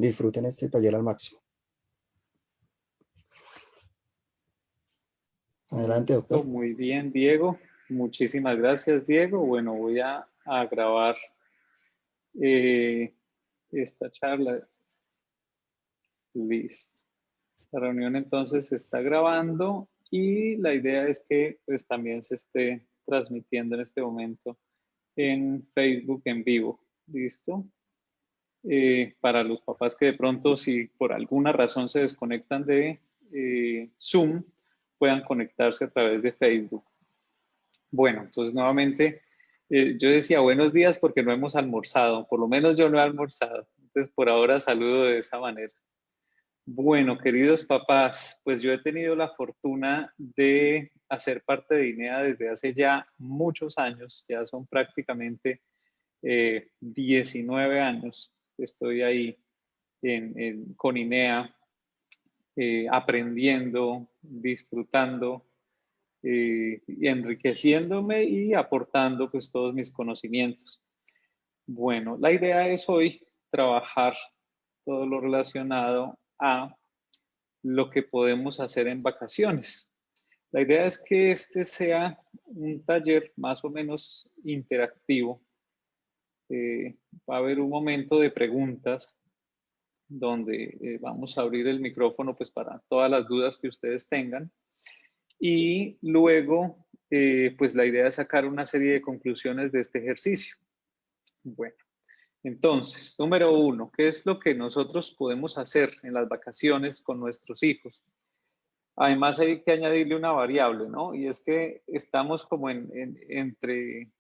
Disfruten este taller al máximo. Adelante, Listo, doctor. muy bien, Diego. Muchísimas gracias, Diego. Bueno, voy a grabar esta charla. Listo. La reunión entonces se está grabando y la idea es que pues también se esté transmitiendo en este momento en Facebook en vivo. ¿Listo? Para los papás que de pronto, si por alguna razón se desconectan de Zoom, puedan conectarse a través de Facebook. Bueno, entonces nuevamente yo decía buenos días porque no hemos almorzado, por lo menos yo no he almorzado. Entonces por ahora saludo de esa manera. Bueno, queridos papás, pues yo he tenido la fortuna de hacer parte de INEA desde hace ya muchos años, ya son prácticamente 19 años que estoy ahí con INEA, aprendiendo, disfrutando y enriqueciéndome y aportando pues todos mis conocimientos. Bueno, la idea es hoy trabajar todo lo relacionado a lo que podemos hacer en vacaciones. La idea es que este sea un taller más o menos interactivo. Va a haber un momento de preguntas donde vamos a abrir el micrófono pues para todas las dudas que ustedes tengan y luego pues la idea es sacar una serie de conclusiones de este ejercicio. Bueno, entonces, número uno, ¿qué es lo que nosotros podemos hacer en las vacaciones con nuestros hijos? Además hay que añadirle una variable, ¿no? Y es que estamos como entre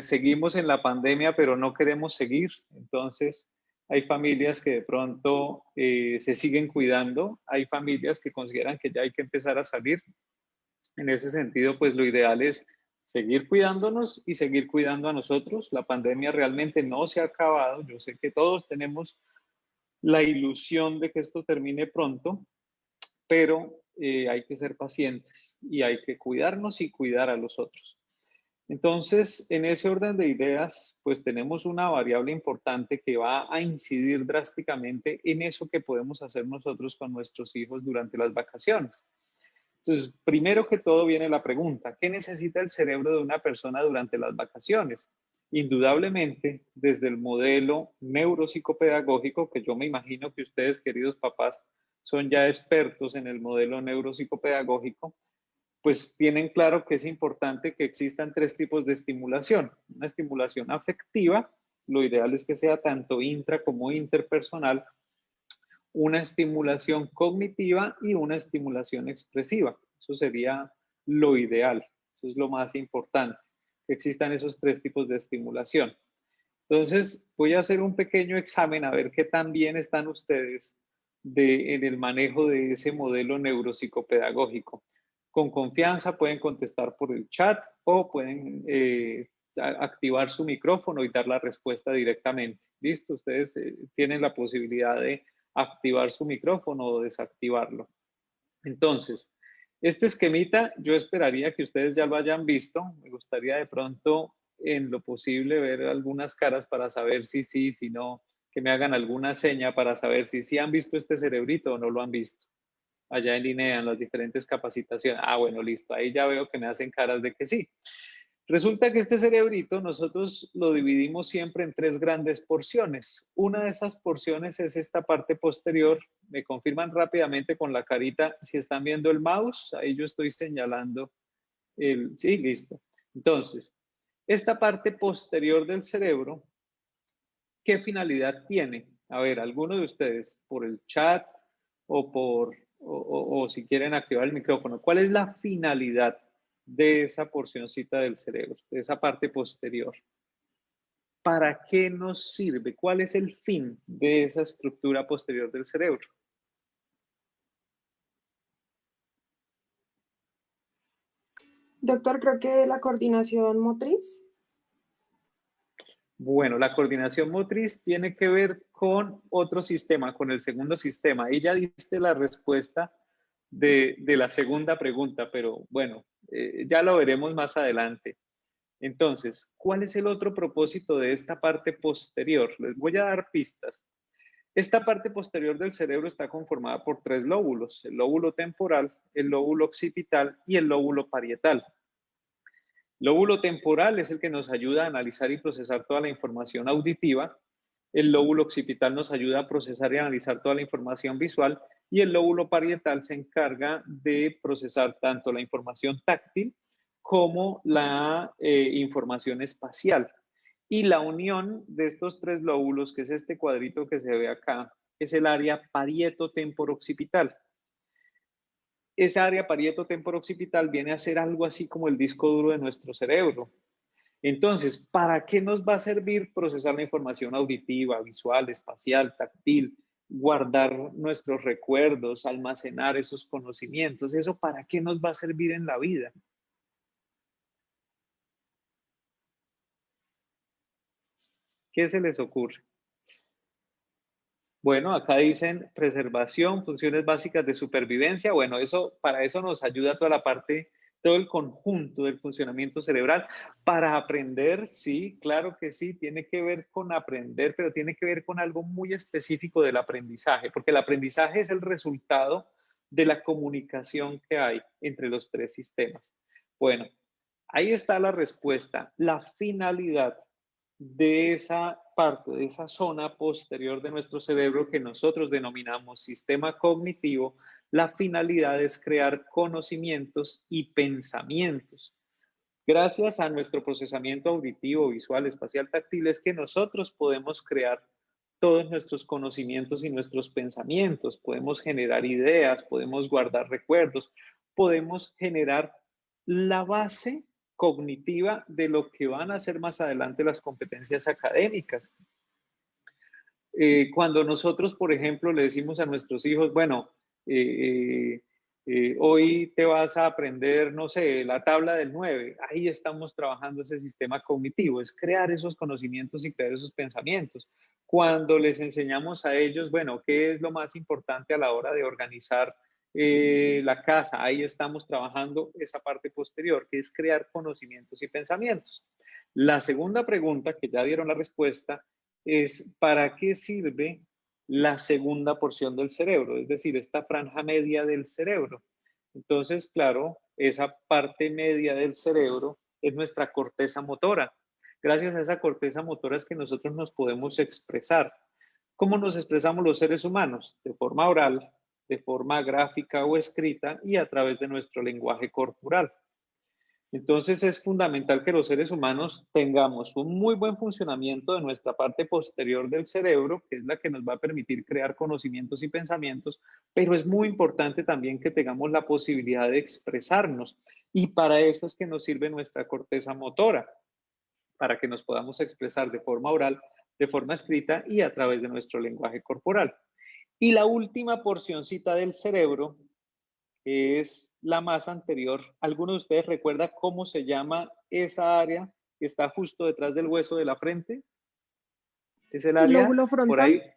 seguimos en la pandemia, pero no queremos seguir. Entonces, hay familias que de pronto se siguen cuidando, hay familias que consideran que ya hay que empezar a salir. En ese sentido, pues lo ideal es seguir cuidándonos y seguir cuidando a nosotros. La pandemia realmente no se ha acabado. Yo sé que todos tenemos la ilusión de que esto termine pronto, pero hay que ser pacientes y hay que cuidarnos y cuidar a los otros. Entonces, en ese orden de ideas, pues tenemos una variable importante que va a incidir drásticamente en eso que podemos hacer nosotros con nuestros hijos durante las vacaciones. Entonces, primero que todo viene la pregunta, ¿qué necesita el cerebro de una persona durante las vacaciones? Indudablemente, desde el modelo neuropsicopedagógico, que yo me imagino que ustedes, queridos papás, son ya expertos en el modelo neuropsicopedagógico, pues tienen claro que es importante que existan tres tipos de estimulación. Una estimulación afectiva, lo ideal es que sea tanto intra como interpersonal, una estimulación cognitiva y una estimulación expresiva. Eso sería lo ideal, eso es lo más importante, que existan esos tres tipos de estimulación. Entonces, voy a hacer un pequeño examen a ver qué tan bien están ustedes en el manejo de ese modelo neuropsicopedagógico. Con confianza pueden contestar por el chat o pueden activar su micrófono y dar la respuesta directamente. ¿Listo? Ustedes tienen la posibilidad de activar su micrófono o desactivarlo. Entonces, este esquemita yo esperaría que ustedes ya lo hayan visto. Me gustaría de pronto, en lo posible, ver algunas caras para saber si sí, si no, que me hagan alguna seña para saber si sí han visto este cerebrito o no lo han visto. Allá en línea, en las diferentes capacitaciones. Ah, bueno, listo. Ahí ya veo que me hacen caras de que sí. Resulta que este cerebrito nosotros lo dividimos siempre en tres grandes porciones. Una de esas porciones es esta parte posterior. Me confirman rápidamente con la carita si están viendo el mouse. Ahí yo estoy señalando el... Sí, listo. Entonces, esta parte posterior del cerebro, ¿qué finalidad tiene? A ver, alguno de ustedes, por el chat o si quieren activar el micrófono, ¿cuál es la finalidad de esa porcioncita del cerebro, de esa parte posterior? ¿Para qué nos sirve? ¿Cuál es el fin de esa estructura posterior del cerebro? Doctor, creo que la coordinación motriz. Bueno, la coordinación motriz tiene que ver con otro sistema, con el segundo sistema. Ahí ya diste la respuesta de la segunda pregunta, pero bueno, ya lo veremos más adelante. Entonces, ¿cuál es el otro propósito de esta parte posterior? Les voy a dar pistas. Esta parte posterior del cerebro está conformada por 3 lóbulos: el lóbulo temporal, el lóbulo occipital y el lóbulo parietal. El lóbulo temporal es el que nos ayuda a analizar y procesar toda la información auditiva. El lóbulo occipital nos ayuda a procesar y analizar toda la información visual. Y el lóbulo parietal se encarga de procesar tanto la información táctil como la información espacial. Y la unión de estos 3 lóbulos, que es este cuadrito que se ve acá, es el área parieto-temporoccipital. Esa área parieto-temporoccipital viene a ser algo así como el disco duro de nuestro cerebro. Entonces, ¿para qué nos va a servir procesar la información auditiva, visual, espacial, táctil, guardar nuestros recuerdos, almacenar esos conocimientos? ¿Eso para qué nos va a servir en la vida? ¿Qué se les ocurre? Bueno, acá dicen preservación, funciones básicas de supervivencia. Bueno, eso, para eso nos ayuda toda la parte, todo el conjunto del funcionamiento cerebral. Para aprender, sí, claro que sí, tiene que ver con aprender, pero tiene que ver con algo muy específico del aprendizaje, porque el aprendizaje es el resultado de la comunicación que hay entre los 3 sistemas. Bueno, ahí está la respuesta. La finalidad de esa parte, de esa zona posterior de nuestro cerebro que nosotros denominamos sistema cognitivo, la finalidad es crear conocimientos y pensamientos. Gracias a nuestro procesamiento auditivo, visual, espacial, táctil, es que nosotros podemos crear todos nuestros conocimientos y nuestros pensamientos. Podemos generar ideas, podemos guardar recuerdos, podemos generar la base cognitiva de lo que van a ser más adelante las competencias académicas. Cuando nosotros, por ejemplo, le decimos a nuestros hijos, bueno, hoy te vas a aprender, no sé, la tabla del 9, ahí estamos trabajando ese sistema cognitivo, es crear esos conocimientos y crear esos pensamientos. Cuando les enseñamos a ellos, bueno, ¿qué es lo más importante a la hora de organizar la casa? Ahí estamos trabajando esa parte posterior, que es crear conocimientos y pensamientos. La segunda pregunta, que ya dieron la respuesta, es ¿para qué sirve la segunda porción del cerebro? Es decir, esta franja media del cerebro. Entonces, claro, esa parte media del cerebro es nuestra corteza motora. Gracias a esa corteza motora es que nosotros nos podemos expresar. ¿Cómo nos expresamos los seres humanos? De forma oral, de forma gráfica o escrita y a través de nuestro lenguaje corporal. Entonces es fundamental que los seres humanos tengamos un muy buen funcionamiento de nuestra parte posterior del cerebro, que es la que nos va a permitir crear conocimientos y pensamientos, pero es muy importante también que tengamos la posibilidad de expresarnos. Y para eso es que nos sirve nuestra corteza motora, para que nos podamos expresar de forma oral, de forma escrita y a través de nuestro lenguaje corporal. Y la última porcioncita del cerebro es la más anterior. ¿Alguno de ustedes recuerda cómo se llama esa área que está justo detrás del hueso de la frente? Es el área Lóbulo por ahí. frontal.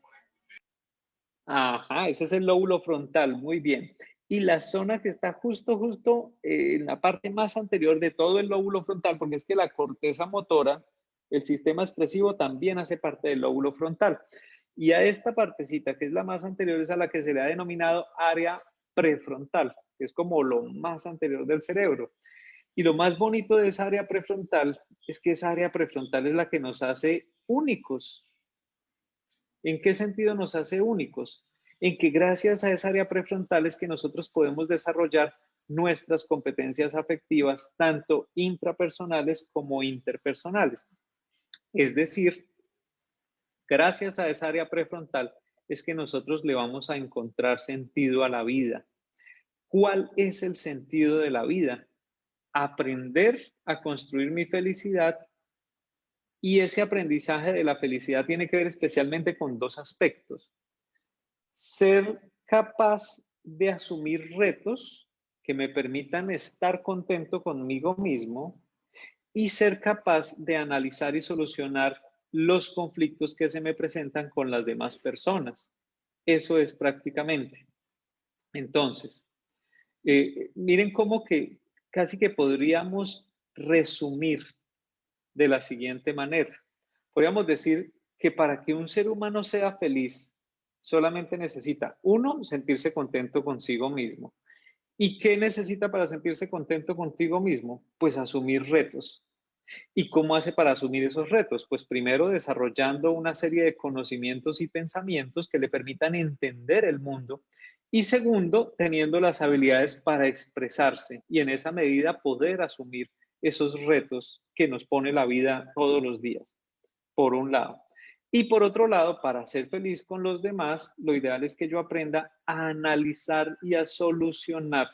Ajá, ese es el lóbulo frontal, muy bien. Y la zona que está justo en la parte más anterior de todo el lóbulo frontal, porque es que la corteza motora, el sistema expresivo también hace parte del lóbulo frontal. Y a esta partecita, que es la más anterior, es a la que se le ha denominado área prefrontal, que es como lo más anterior del cerebro. Y lo más bonito de esa área prefrontal es que esa área prefrontal es la que nos hace únicos. ¿En qué sentido nos hace únicos? En que gracias a esa área prefrontal es que nosotros podemos desarrollar nuestras competencias afectivas, tanto intrapersonales como interpersonales. Es decir, gracias a esa área prefrontal es que nosotros le vamos a encontrar sentido a la vida. ¿Cuál es el sentido de la vida? Aprender a construir mi felicidad, y ese aprendizaje de la felicidad tiene que ver especialmente con 2 aspectos. Ser capaz de asumir retos que me permitan estar contento conmigo mismo y ser capaz de analizar y solucionar los conflictos que se me presentan con las demás personas. Eso es prácticamente. Entonces, miren cómo que casi que podríamos resumir de la siguiente manera. Podríamos decir que para que un ser humano sea feliz, solamente necesita, uno, sentirse contento consigo mismo. ¿Y qué necesita para sentirse contento contigo mismo? Pues asumir retos. ¿Y cómo hace para asumir esos retos? Pues primero desarrollando una serie de conocimientos y pensamientos que le permitan entender el mundo. Y segundo, teniendo las habilidades para expresarse y en esa medida poder asumir esos retos que nos pone la vida todos los días, por un lado. Y por otro lado, para ser feliz con los demás, lo ideal es que yo aprenda a analizar y a solucionar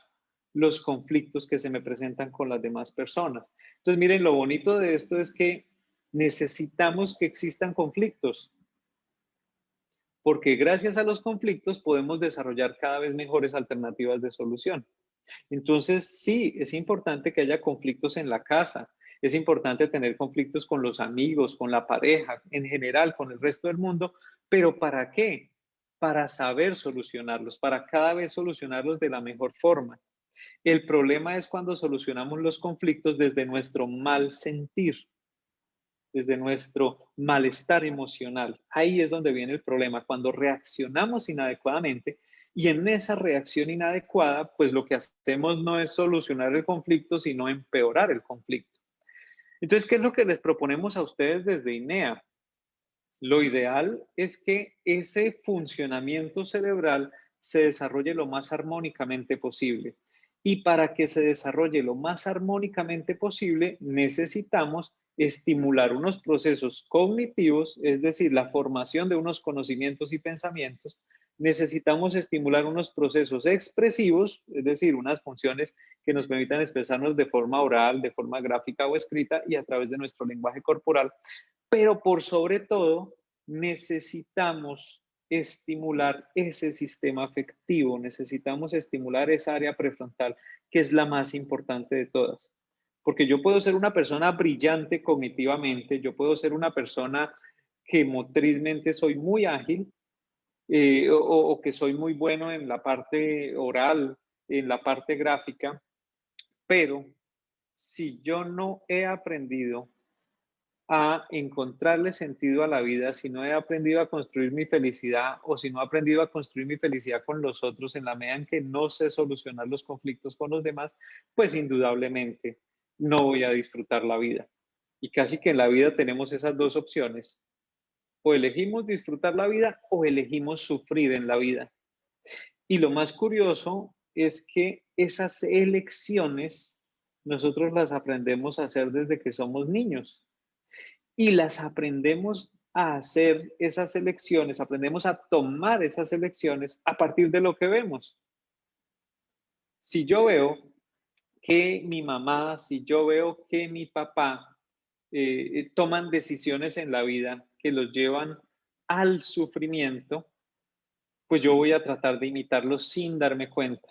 los conflictos que se me presentan con las demás personas. Entonces, miren, lo bonito de esto es que necesitamos que existan conflictos, porque gracias a los conflictos podemos desarrollar cada vez mejores alternativas de solución. Entonces, sí, es importante que haya conflictos en la casa, es importante tener conflictos con los amigos, con la pareja, en general, con el resto del mundo, pero ¿para qué? Para saber solucionarlos, para cada vez solucionarlos de la mejor forma. El problema es cuando solucionamos los conflictos desde nuestro mal sentir, desde nuestro malestar emocional. Ahí es donde viene el problema, cuando reaccionamos inadecuadamente y en esa reacción inadecuada, pues lo que hacemos no es solucionar el conflicto, sino empeorar el conflicto. Entonces, ¿qué es lo que les proponemos a ustedes desde INEA? Lo ideal es que ese funcionamiento cerebral se desarrolle lo más armónicamente posible. Y para que se desarrolle lo más armónicamente posible, necesitamos estimular unos procesos cognitivos, es decir, la formación de unos conocimientos y pensamientos. Necesitamos estimular unos procesos expresivos, es decir, unas funciones que nos permitan expresarnos de forma oral, de forma gráfica o escrita y a través de nuestro lenguaje corporal. Pero por sobre todo, necesitamos estimular ese sistema afectivo, necesitamos estimular esa área prefrontal, que es la más importante de todas. Porque yo puedo ser una persona brillante cognitivamente, yo puedo ser una persona que motrizmente soy muy ágil, o que soy muy bueno en la parte oral, en la parte gráfica, pero si yo no he aprendido a encontrarle sentido a la vida, si no he aprendido a construir mi felicidad o si no he aprendido a construir mi felicidad con los otros en la medida en que no sé solucionar los conflictos con los demás, pues indudablemente no voy a disfrutar la vida. Y casi que en la vida tenemos esas dos opciones. O elegimos disfrutar la vida o elegimos sufrir en la vida. Y lo más curioso es que esas elecciones nosotros las aprendemos a hacer desde que somos niños. Y las aprendemos a hacer esas elecciones, aprendemos a tomar esas elecciones a partir de lo que vemos. Si yo veo que mi mamá, si yo veo que mi papá toman decisiones en la vida que los llevan al sufrimiento, pues yo voy a tratar de imitarlos sin darme cuenta,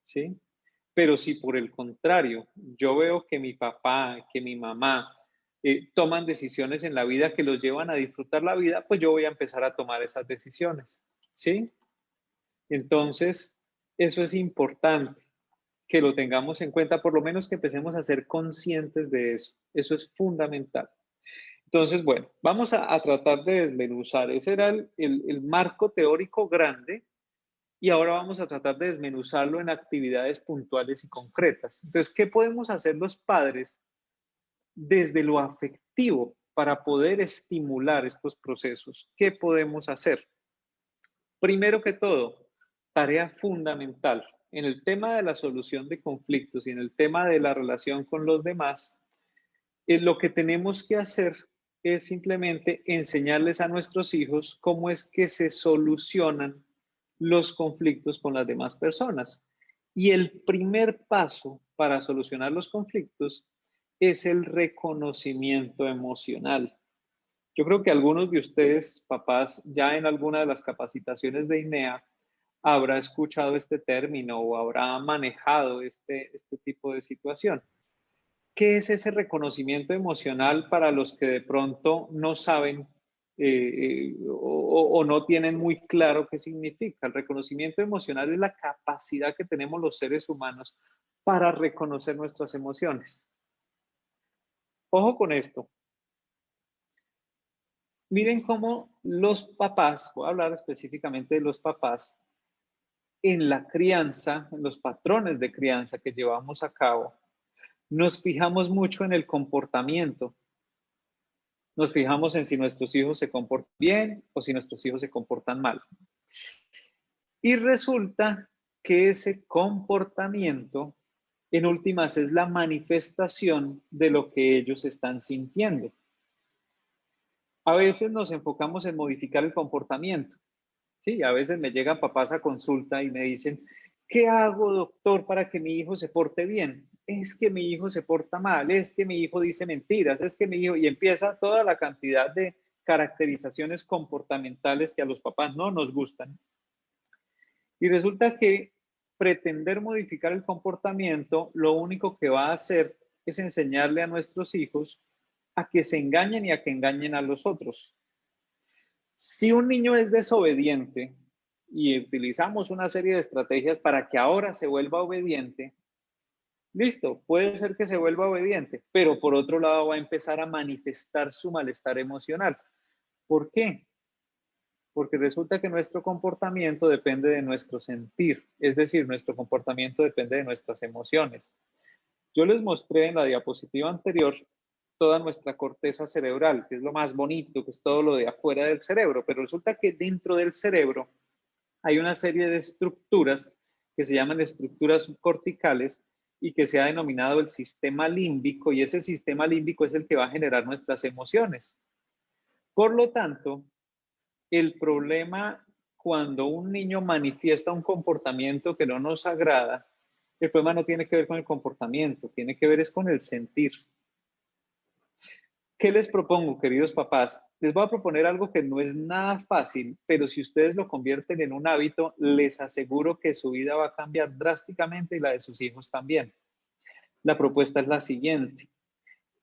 ¿sí? Pero si por el contrario, yo veo que mi papá, que mi mamá toman decisiones en la vida que los llevan a disfrutar la vida, pues yo voy a empezar a tomar esas decisiones, ¿sí? Entonces, eso es importante que lo tengamos en cuenta, por lo menos que empecemos a ser conscientes de eso. Eso es fundamental. Entonces, bueno, vamos a tratar de desmenuzar. Ese era el marco teórico grande y ahora vamos a tratar de desmenuzarlo en actividades puntuales y concretas. Entonces, ¿qué podemos hacer los padres desde lo afectivo para poder estimular estos procesos? ¿Qué podemos hacer? Primero que todo, tarea fundamental en el tema de la solución de conflictos y en el tema de la relación con los demás, lo que tenemos que hacer es simplemente enseñarles a nuestros hijos cómo es que se solucionan los conflictos con las demás personas. Y el primer paso para solucionar los conflictos es el reconocimiento emocional. Yo creo que algunos de ustedes, papás, ya en alguna de las capacitaciones de INEA, habrá escuchado este término o habrá manejado este tipo de situación. ¿Qué es ese reconocimiento emocional para los que de pronto no saben o no tienen muy claro qué significa? El reconocimiento emocional es la capacidad que tenemos los seres humanos para reconocer nuestras emociones. Ojo con esto. miren cómo los papás, voy a hablar específicamente de los papás, en la crianza, en los patrones de crianza que llevamos a cabo, nos fijamos mucho en el comportamiento. Nos fijamos en si nuestros hijos se comportan bien o si nuestros hijos se comportan mal. Y resulta que ese comportamiento, en últimas, es la manifestación de lo que ellos están sintiendo. A veces nos enfocamos en modificar el comportamiento. Sí, a veces me llegan papás a consulta y me dicen, ¿qué hago, doctor, para que mi hijo se porte bien? Es que mi hijo se porta mal, es que mi hijo dice mentiras, es que mi hijo... Y empieza toda la cantidad de caracterizaciones comportamentales que a los papás no nos gustan. Y resulta que pretender modificar el comportamiento, lo único que va a hacer es enseñarle a nuestros hijos a que se engañen y a que engañen a los otros. Si un niño es desobediente y utilizamos una serie de estrategias para que ahora se vuelva obediente, listo, puede ser que se vuelva obediente, pero por otro lado va a empezar a manifestar su malestar emocional. ¿Por qué? Porque resulta que nuestro comportamiento depende de nuestro sentir, es decir, nuestro comportamiento depende de nuestras emociones. Yo les mostré en la diapositiva anterior toda nuestra corteza cerebral, que es lo más bonito, que es todo lo de afuera del cerebro, pero resulta que dentro del cerebro hay una serie de estructuras que se llaman estructuras subcorticales y que se ha denominado el sistema límbico, y ese sistema límbico es el que va a generar nuestras emociones. Por lo tanto, el problema cuando un niño manifiesta un comportamiento que no nos agrada, el problema no tiene que ver con el comportamiento, tiene que ver es con el sentir. ¿Qué les propongo, queridos papás? Les voy a proponer algo que no es nada fácil, pero si ustedes lo convierten en un hábito, les aseguro que su vida va a cambiar drásticamente y la de sus hijos también. La propuesta es la siguiente.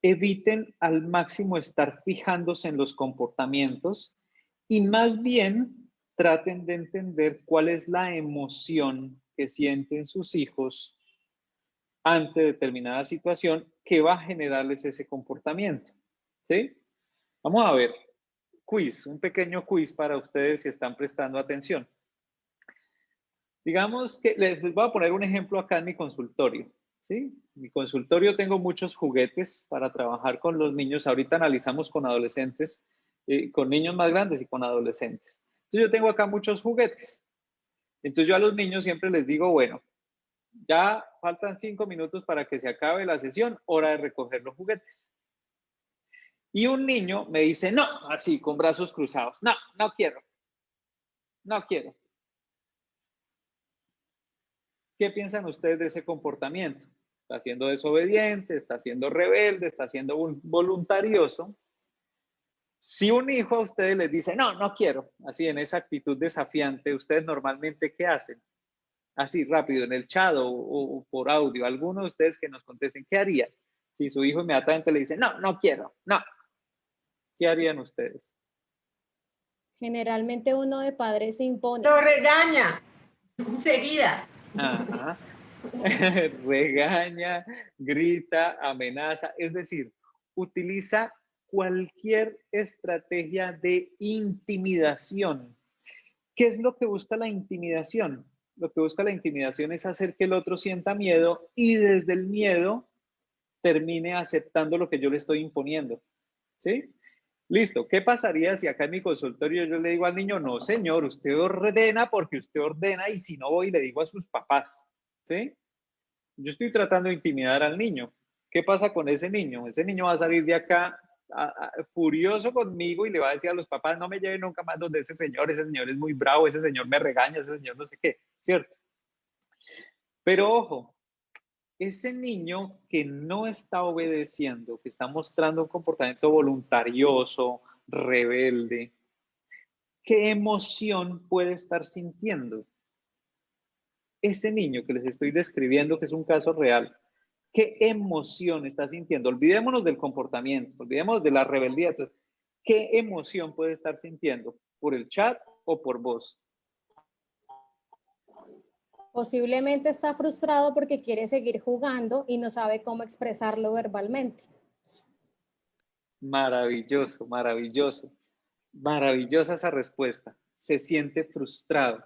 Eviten al máximo estar fijándose en los comportamientos y más bien traten de entender cuál es la emoción que sienten sus hijos ante determinada situación que va a generarles ese comportamiento. ¿Sí? Vamos a ver. Quiz, un pequeño quiz para ustedes si están prestando atención. Digamos que les voy a poner un ejemplo acá en mi consultorio. ¿Sí? En mi consultorio tengo muchos juguetes para trabajar con los niños. Ahorita analizamos con adolescentes, con niños más grandes y con adolescentes. Entonces yo tengo acá muchos juguetes. Entonces yo a los niños siempre les digo, bueno, ya faltan 5 minutos para que se acabe la sesión, hora de recoger los juguetes. Y un niño me dice, no, así, con brazos cruzados, no, no quiero, no quiero. ¿Qué piensan ustedes de ese comportamiento? ¿Está siendo desobediente? ¿Está siendo rebelde? ¿Está siendo voluntarioso? Si un hijo a ustedes les dice, no, no quiero, así en esa actitud desafiante, ¿ustedes normalmente qué hacen? Así rápido, en el chat o por audio, alguno de ustedes que nos contesten, ¿qué harían? Si su hijo inmediatamente le dice, no, no quiero, no. ¿Qué harían ustedes? Generalmente uno de padres se impone. Lo regaña enseguida. Ajá. Regaña, grita, amenaza, es decir, utiliza cualquier estrategia de intimidación. ¿Qué es lo que busca la intimidación? Lo que busca la intimidación es hacer que el otro sienta miedo y desde el miedo termine aceptando lo que yo le estoy imponiendo. ¿Sí? Listo. ¿Qué pasaría si acá en mi consultorio yo le digo al niño, no señor, usted ordena porque usted ordena y si no voy le digo a sus papás? ¿Sí? Yo estoy tratando de intimidar al niño. ¿Qué pasa con ese niño? Ese niño va a salir de acá furioso conmigo y le va a decir a los papás, no me lleven nunca más donde ese señor es muy bravo, ese señor me regaña, ese señor no sé qué, ¿cierto? Pero ojo, ese niño que no está obedeciendo, que está mostrando un comportamiento voluntarioso, rebelde, ¿qué emoción puede estar sintiendo? Ese niño que les estoy describiendo, que es un caso real, ¿qué emoción está sintiendo? Olvidémonos del comportamiento, olvidémonos de la rebeldía. Entonces, ¿qué emoción puede estar sintiendo? ¿Por el chat o por voz? Posiblemente está frustrado porque quiere seguir jugando y no sabe cómo expresarlo verbalmente. Maravilloso, maravilloso. Maravillosa esa respuesta. Se siente frustrado.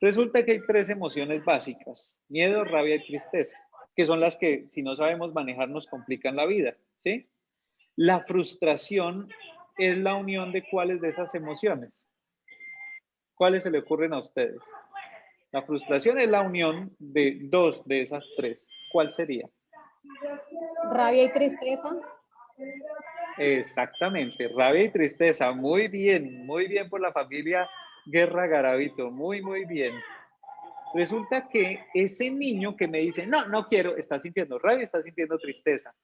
Resulta que hay 3 emociones básicas: miedo, rabia y tristeza, que son las que, si no sabemos manejar, nos complican la vida, ¿sí? La frustración es la unión de cuáles de esas emociones. ¿Cuáles se le ocurren a ustedes? La frustración es la unión de 2 de esas 3. ¿Cuál sería? Rabia y tristeza. Exactamente, rabia y tristeza. Muy bien por la familia Guerra Garavito, muy bien. Resulta que ese niño que me dice, no, no quiero, está sintiendo rabia, está sintiendo tristeza.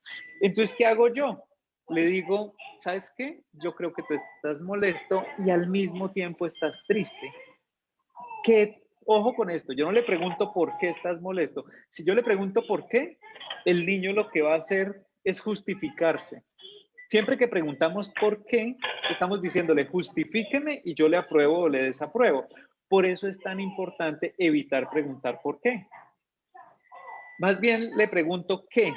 Entonces, ¿qué hago yo? Le digo, ¿sabes qué? Yo creo que tú estás molesto y al mismo tiempo estás triste. Ojo con esto, yo no le pregunto por qué estás molesto. Si yo le pregunto por qué, el niño lo que va a hacer es justificarse. Siempre que preguntamos por qué, estamos diciéndole justifíqueme y yo le apruebo o le desapruebo. Por eso es tan importante evitar preguntar por qué. Más bien le pregunto qué.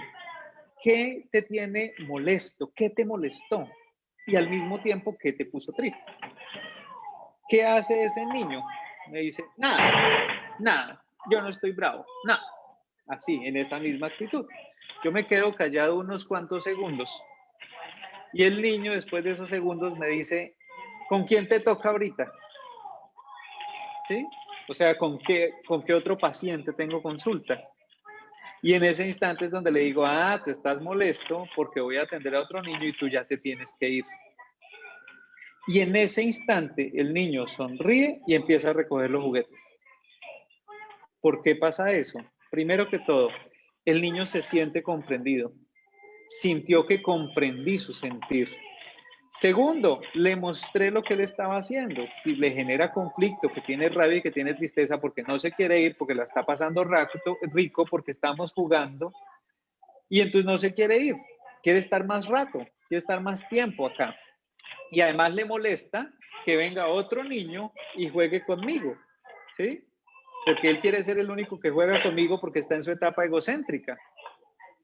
¿Qué te tiene molesto? ¿Qué te molestó? Y al mismo tiempo, ¿qué te puso triste? ¿Qué hace ese niño? Me dice, nada, yo no estoy bravo, nada. Así, en esa misma actitud. Yo me quedo callado unos cuantos segundos. Y el niño, después de esos segundos, me dice, ¿con quién te toca ahorita? ¿Sí? O sea, ¿con qué otro paciente tengo consulta? Y en ese instante es donde le digo, te estás molesto porque voy a atender a otro niño y tú ya te tienes que ir. Y en ese instante el niño sonríe y empieza a recoger los juguetes. ¿Por qué pasa eso? Primero que todo, el niño se siente comprendido. Sintió que comprendí su sentir. Segundo, le mostré lo que él estaba haciendo y le genera conflicto, que tiene rabia y que tiene tristeza porque no se quiere ir, porque la está pasando rico, porque estamos jugando y entonces no se quiere ir, quiere estar más rato, quiere estar más tiempo acá. Y además le molesta que venga otro niño y juegue conmigo, ¿sí? Porque él quiere ser el único que juega conmigo porque está en su etapa egocéntrica.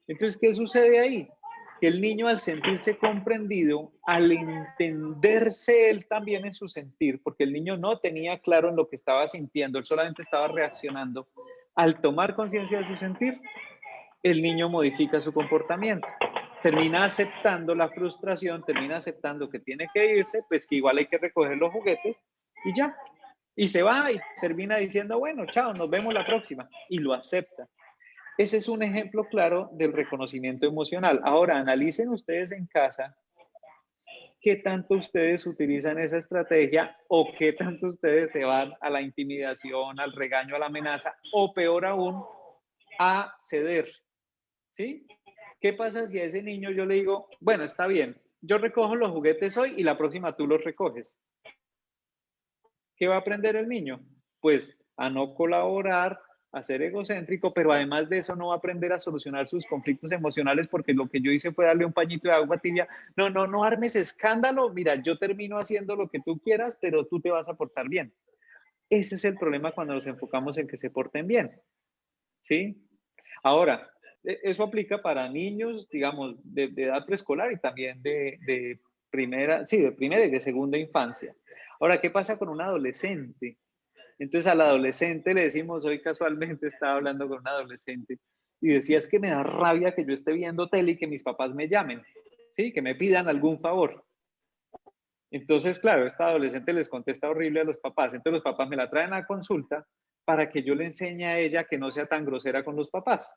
Entonces, ¿qué sucede ahí? Que el niño, al sentirse comprendido, al entenderse él también en su sentir, porque el niño no tenía claro en lo que estaba sintiendo, él solamente estaba reaccionando, al tomar conciencia de su sentir, el niño modifica su comportamiento. Termina aceptando la frustración, termina aceptando que tiene que irse, pues que igual hay que recoger los juguetes y ya. Y se va y termina diciendo, bueno, chao, nos vemos la próxima. Y lo acepta. Ese es un ejemplo claro del reconocimiento emocional. Ahora, analicen ustedes en casa qué tanto ustedes utilizan esa estrategia o qué tanto ustedes se van a la intimidación, al regaño, a la amenaza o peor aún, a ceder. ¿Sí? ¿Qué pasa si a ese niño yo le digo, bueno, está bien, yo recojo los juguetes hoy y la próxima tú los recoges? ¿Qué va a aprender el niño? Pues a no colaborar, a ser egocéntrico, pero además de eso no va a aprender a solucionar sus conflictos emocionales porque lo que yo hice fue darle un pañito de agua tibia. No armes escándalo, mira, yo termino haciendo lo que tú quieras, pero tú te vas a portar bien. Ese es el problema cuando nos enfocamos en que se porten bien, ¿sí? Ahora, eso aplica para niños, digamos, de edad preescolar y también de primera y de segunda infancia. Ahora, ¿qué pasa con un adolescente? Entonces al adolescente le decimos, hoy casualmente estaba hablando con un adolescente y decía, es que me da rabia que yo esté viendo tele y que mis papás me llamen, ¿sí? Que me pidan algún favor. Entonces, claro, esta adolescente les contesta horrible a los papás. Entonces los papás me la traen a consulta para que yo le enseñe a ella que no sea tan grosera con los papás.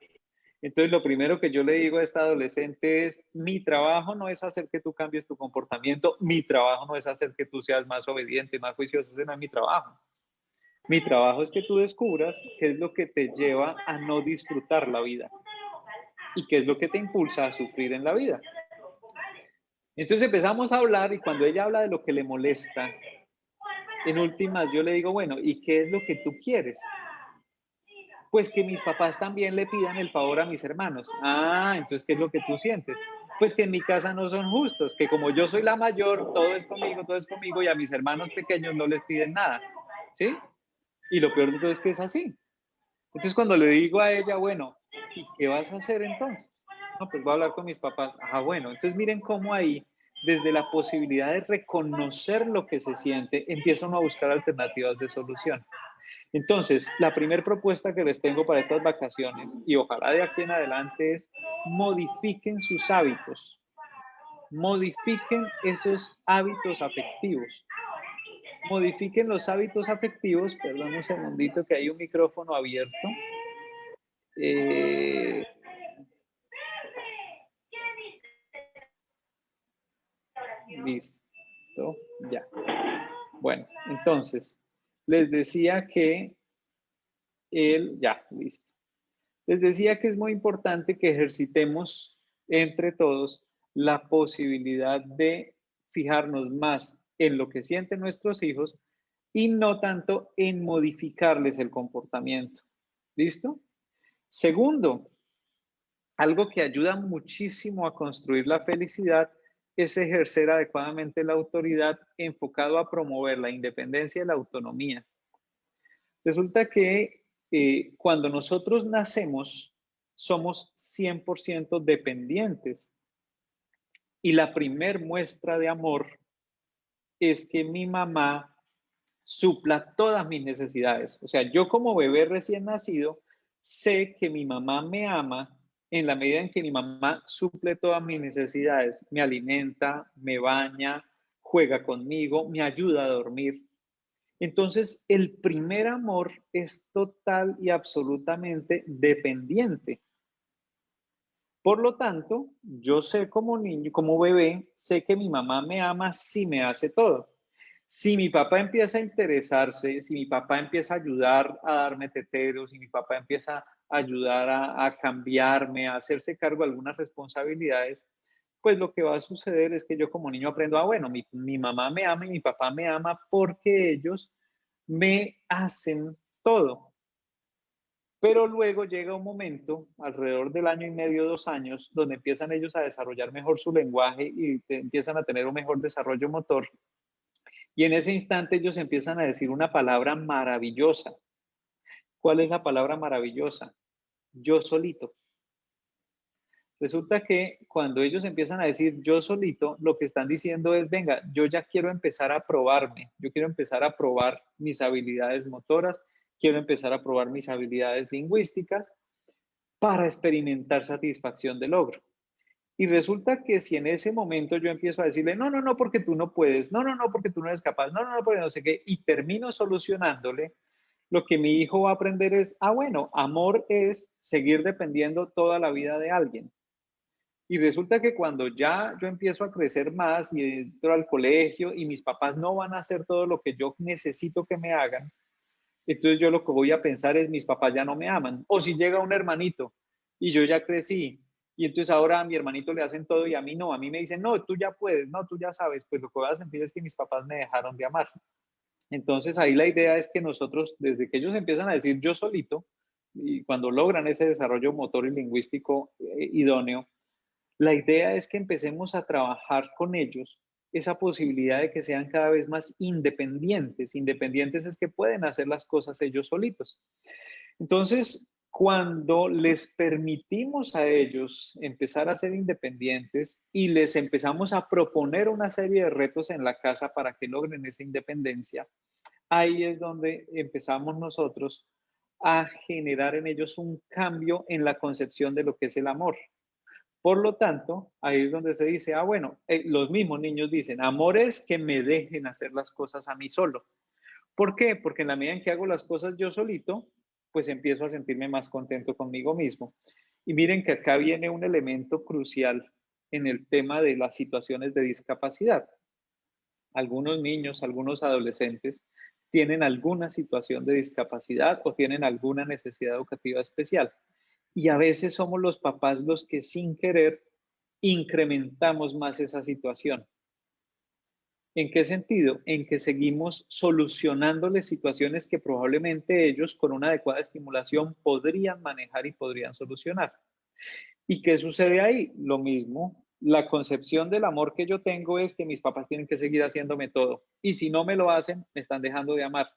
Entonces, lo primero que yo le digo a esta adolescente es, mi trabajo no es hacer que tú cambies tu comportamiento, mi trabajo no es hacer que tú seas más obediente, más juicioso, ese no es mi trabajo. Mi trabajo es que tú descubras qué es lo que te lleva a no disfrutar la vida y qué es lo que te impulsa a sufrir en la vida. Entonces empezamos a hablar y cuando ella habla de lo que le molesta, en últimas yo le digo, bueno, ¿y qué es lo que tú quieres? Pues que mis papás también le pidan el favor a mis hermanos. Entonces, ¿qué es lo que tú sientes? Pues que en mi casa no son justos, que como yo soy la mayor, todo es conmigo y a mis hermanos pequeños no les piden nada, ¿sí? Y lo peor de todo es que es así. Entonces, cuando le digo a ella, bueno, ¿y qué vas a hacer entonces? No, pues voy a hablar con mis papás. Bueno, entonces miren cómo ahí desde la posibilidad de reconocer lo que se siente, empieza uno a buscar alternativas de solución. Entonces, la primera propuesta que les tengo para estas vacaciones, y ojalá de aquí en adelante, es modifiquen sus hábitos. Modifiquen esos hábitos afectivos. Modifiquen los hábitos afectivos. Perdón un segundito que hay un micrófono abierto. Listo, ya. Bueno, entonces, les decía que ya, listo. Les decía que es muy importante que ejercitemos entre todos la posibilidad de fijarnos más en lo que sienten nuestros hijos y no tanto en modificarles el comportamiento. ¿Listo? Segundo, algo que ayuda muchísimo a construir la felicidad es ejercer adecuadamente la autoridad enfocado a promover la independencia y la autonomía. Resulta que cuando nosotros nacemos somos 100% dependientes y la primer muestra de amor es que mi mamá supla todas mis necesidades. O sea, yo como bebé recién nacido sé que mi mamá me ama en la medida en que mi mamá suple todas mis necesidades, me alimenta, me baña, juega conmigo, me ayuda a dormir. Entonces, el primer amor es total y absolutamente dependiente. Por lo tanto, yo sé como niño, como bebé, sé que mi mamá me ama si me hace todo. Si mi papá empieza a interesarse, si mi papá empieza a ayudar a darme teteros, si mi papá empieza a ayudar a cambiarme, a hacerse cargo de algunas responsabilidades, pues lo que va a suceder es que yo como niño aprendo, bueno, mi mamá me ama y mi papá me ama porque ellos me hacen todo. Pero luego llega un momento, alrededor del año y medio, 2 años, donde empiezan ellos a desarrollar mejor su lenguaje y empiezan a tener un mejor desarrollo motor. Y en ese instante ellos empiezan a decir una palabra maravillosa. ¿Cuál es la palabra maravillosa? Yo solito. Resulta que cuando ellos empiezan a decir yo solito, lo que están diciendo es, venga, yo ya quiero empezar a probarme, yo quiero empezar a probar mis habilidades motoras, quiero empezar a probar mis habilidades lingüísticas para experimentar satisfacción de logro. Y resulta que si en ese momento yo empiezo a decirle, no, no, no, porque tú no puedes, no, no, no, porque tú no eres capaz, no, no, no, porque no sé qué, y termino solucionándole, lo que mi hijo va a aprender es, bueno, amor es seguir dependiendo toda la vida de alguien. Y resulta que cuando ya yo empiezo a crecer más y entro al colegio y mis papás no van a hacer todo lo que yo necesito que me hagan, entonces yo lo que voy a pensar es mis papás ya no me aman. O si llega un hermanito y yo ya crecí y entonces ahora a mi hermanito le hacen todo y a mí no, a mí me dicen, no, tú ya puedes, no, tú ya sabes, pues lo que voy a sentir es que mis papás me dejaron de amar. Entonces ahí la idea es que nosotros, desde que ellos empiezan a decir yo solito, y cuando logran ese desarrollo motor y lingüístico idóneo, la idea es que empecemos a trabajar con ellos esa posibilidad de que sean cada vez más independientes. Independientes es que pueden hacer las cosas ellos solitos. Entonces, cuando les permitimos a ellos empezar a ser independientes y les empezamos a proponer una serie de retos en la casa para que logren esa independencia, ahí es donde empezamos nosotros a generar en ellos un cambio en la concepción de lo que es el amor. Por lo tanto, ahí es donde se dice, bueno, los mismos niños dicen, amor es que me dejen hacer las cosas a mí solo. ¿Por qué? Porque en la medida en que hago las cosas yo solito, pues empiezo a sentirme más contento conmigo mismo. Y miren que acá viene un elemento crucial en el tema de las situaciones de discapacidad. Algunos niños, algunos adolescentes tienen alguna situación de discapacidad o tienen alguna necesidad educativa especial. Y a veces somos los papás los que sin querer incrementamos más esa situación. ¿En qué sentido? En que seguimos solucionándoles situaciones que probablemente ellos con una adecuada estimulación podrían manejar y podrían solucionar. ¿Y qué sucede ahí? Lo mismo. La concepción del amor que yo tengo es que mis papás tienen que seguir haciéndome todo. Y si no me lo hacen, me están dejando de amar.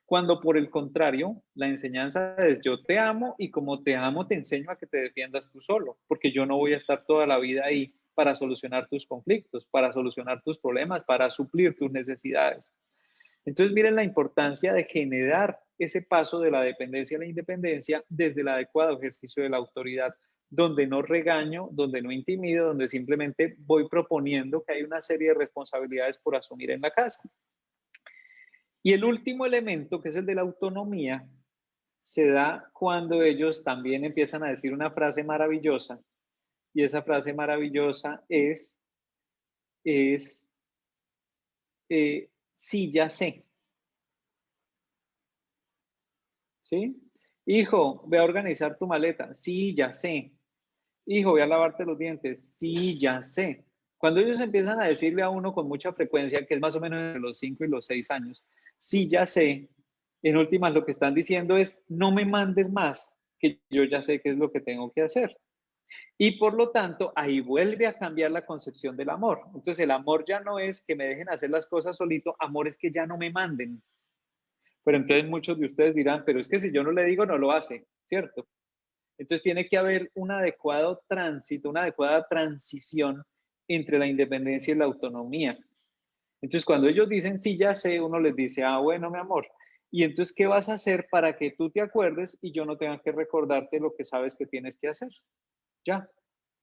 Cuando por el contrario, la enseñanza es yo te amo y como te amo te enseño a que te defiendas tú solo, porque yo no voy a estar toda la vida ahí para solucionar tus conflictos, para solucionar tus problemas, para suplir tus necesidades. Entonces, miren la importancia de generar ese paso de la dependencia a la independencia desde el adecuado ejercicio de la autoridad, donde no regaño, donde no intimido, donde simplemente voy proponiendo que hay una serie de responsabilidades por asumir en la casa. Y el último elemento, que es el de la autonomía, se da cuando ellos también empiezan a decir una frase maravillosa, y esa frase maravillosa es sí, ya sé. ¿Sí? Hijo, ve a organizar tu maleta. Sí, ya sé. Hijo, ve a lavarte los dientes. Sí, ya sé. Cuando ellos empiezan a decirle a uno con mucha frecuencia, que es más o menos entre los 5 y los 6 años, sí, ya sé, en últimas lo que están diciendo es, no me mandes más, que yo ya sé qué es lo que tengo que hacer. Y por lo tanto, ahí vuelve a cambiar la concepción del amor. Entonces, el amor ya no es que me dejen hacer las cosas solito, amor es que ya no me manden. Pero entonces muchos de ustedes dirán, pero es que si yo no le digo, no lo hace, ¿cierto? Entonces tiene que haber un adecuado tránsito, una adecuada transición entre la independencia y la autonomía. Entonces cuando ellos dicen, sí, ya sé, uno les dice, ah, bueno, mi amor. Y entonces, ¿qué vas a hacer para que tú te acuerdes y yo no tenga que recordarte lo que sabes que tienes que hacer? Ya.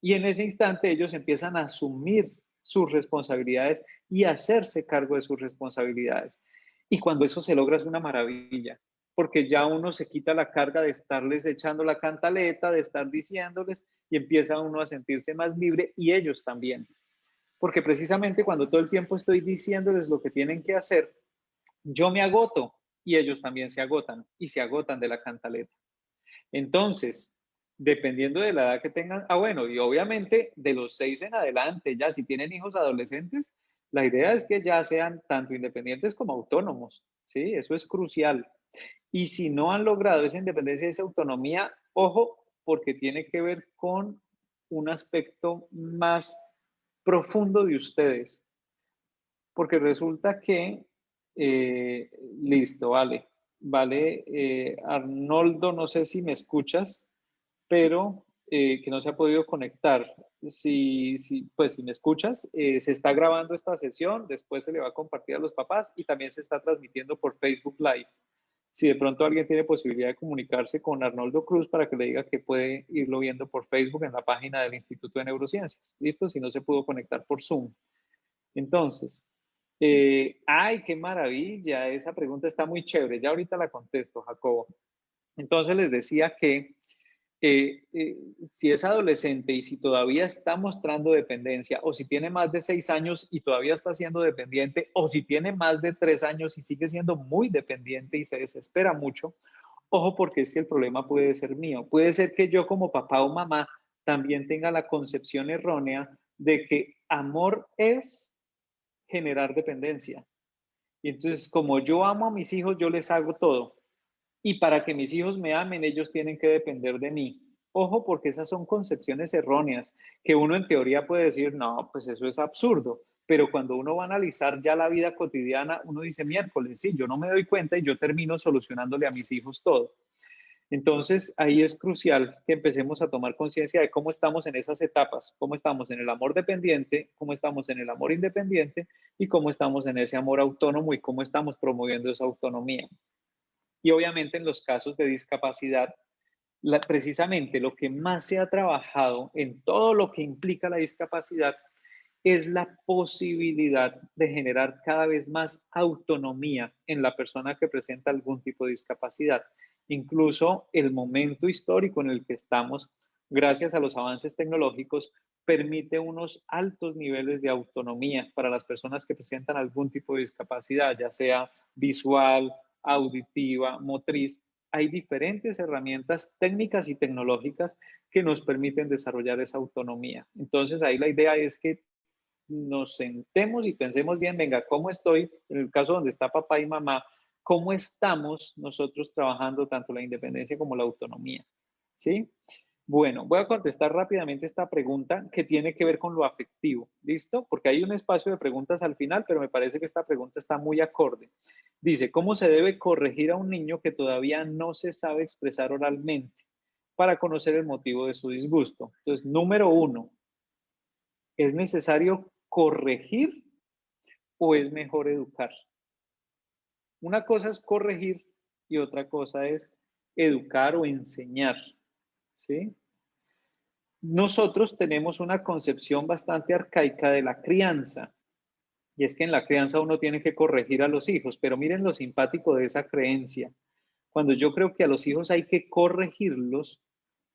Y en ese instante ellos empiezan a asumir sus responsabilidades y a hacerse cargo de sus responsabilidades. Y cuando eso se logra es una maravilla, porque ya uno se quita la carga de estarles echando la cantaleta, de estar diciéndoles, y empieza uno a sentirse más libre y ellos también. Porque precisamente cuando todo el tiempo estoy diciéndoles lo que tienen que hacer, yo me agoto y ellos también se agotan y se agotan de la cantaleta. Entonces, dependiendo de la edad que tengan, bueno, y obviamente de los 6 en adelante, ya si tienen hijos adolescentes, la idea es que ya sean tanto independientes como autónomos, ¿sí? Eso es crucial. Y si no han logrado esa independencia y esa autonomía, ojo, porque tiene que ver con un aspecto más profundo de ustedes. Porque resulta que, listo, vale, Arnoldo, no sé si me escuchas, pero que no se ha podido conectar. Pues si me escuchas, se está grabando esta sesión, después se le va a compartir a los papás y también se está transmitiendo por Facebook Live. Si de pronto alguien tiene posibilidad de comunicarse con Arnoldo Cruz para que le diga que puede irlo viendo por Facebook en la página del Instituto de Neurociencias. ¿Listo? Si no se pudo conectar por Zoom. Entonces, ¡ay, qué maravilla! Esa pregunta está muy chévere. Ya ahorita la contesto, Jacobo. Entonces les decía que si es adolescente y si todavía está mostrando dependencia, o si tiene más de 6 años y todavía está siendo dependiente, o si tiene más de 3 años y sigue siendo muy dependiente y se desespera mucho, ojo, porque es que el problema puede ser mío. Puede ser que yo como papá o mamá también tenga la concepción errónea de que amor es generar dependencia. Y entonces, como yo amo a mis hijos, yo les hago todo. Y para que mis hijos me amen, ellos tienen que depender de mí. Ojo, porque esas son concepciones erróneas, que uno en teoría puede decir, no, pues eso es absurdo. Pero cuando uno va a analizar ya la vida cotidiana, uno dice, miércoles, sí, yo no me doy cuenta y yo termino solucionándole a mis hijos todo. Entonces, ahí es crucial que empecemos a tomar conciencia de cómo estamos en esas etapas, cómo estamos en el amor dependiente, cómo estamos en el amor independiente y cómo estamos en ese amor autónomo y cómo estamos promoviendo esa autonomía. Y obviamente en los casos de discapacidad, precisamente lo que más se ha trabajado en todo lo que implica la discapacidad es la posibilidad de generar cada vez más autonomía en la persona que presenta algún tipo de discapacidad. Incluso el momento histórico en el que estamos, gracias a los avances tecnológicos, permite unos altos niveles de autonomía para las personas que presentan algún tipo de discapacidad, ya sea visual, auditiva, motriz. Hay diferentes herramientas técnicas y tecnológicas que nos permiten desarrollar esa autonomía. Entonces, ahí la idea es que nos sentemos y pensemos bien, venga, ¿cómo estoy? En el caso donde está papá y mamá, ¿cómo estamos nosotros trabajando tanto la independencia como la autonomía? ¿Sí? Bueno, voy a contestar rápidamente esta pregunta que tiene que ver con lo afectivo, ¿listo? Porque hay un espacio de preguntas al final, pero me parece que esta pregunta está muy acorde. Dice, ¿cómo se debe corregir a un niño que todavía no se sabe expresar oralmente para conocer el motivo de su disgusto? Entonces, número 1, ¿Es necesario corregir o es mejor educar? Una cosa es corregir y otra cosa es educar o enseñar, ¿sí? Nosotros tenemos una concepción bastante arcaica de la crianza, y es que en la crianza uno tiene que corregir a los hijos, pero miren lo simpático de esa creencia. Cuando yo creo que a los hijos hay que corregirlos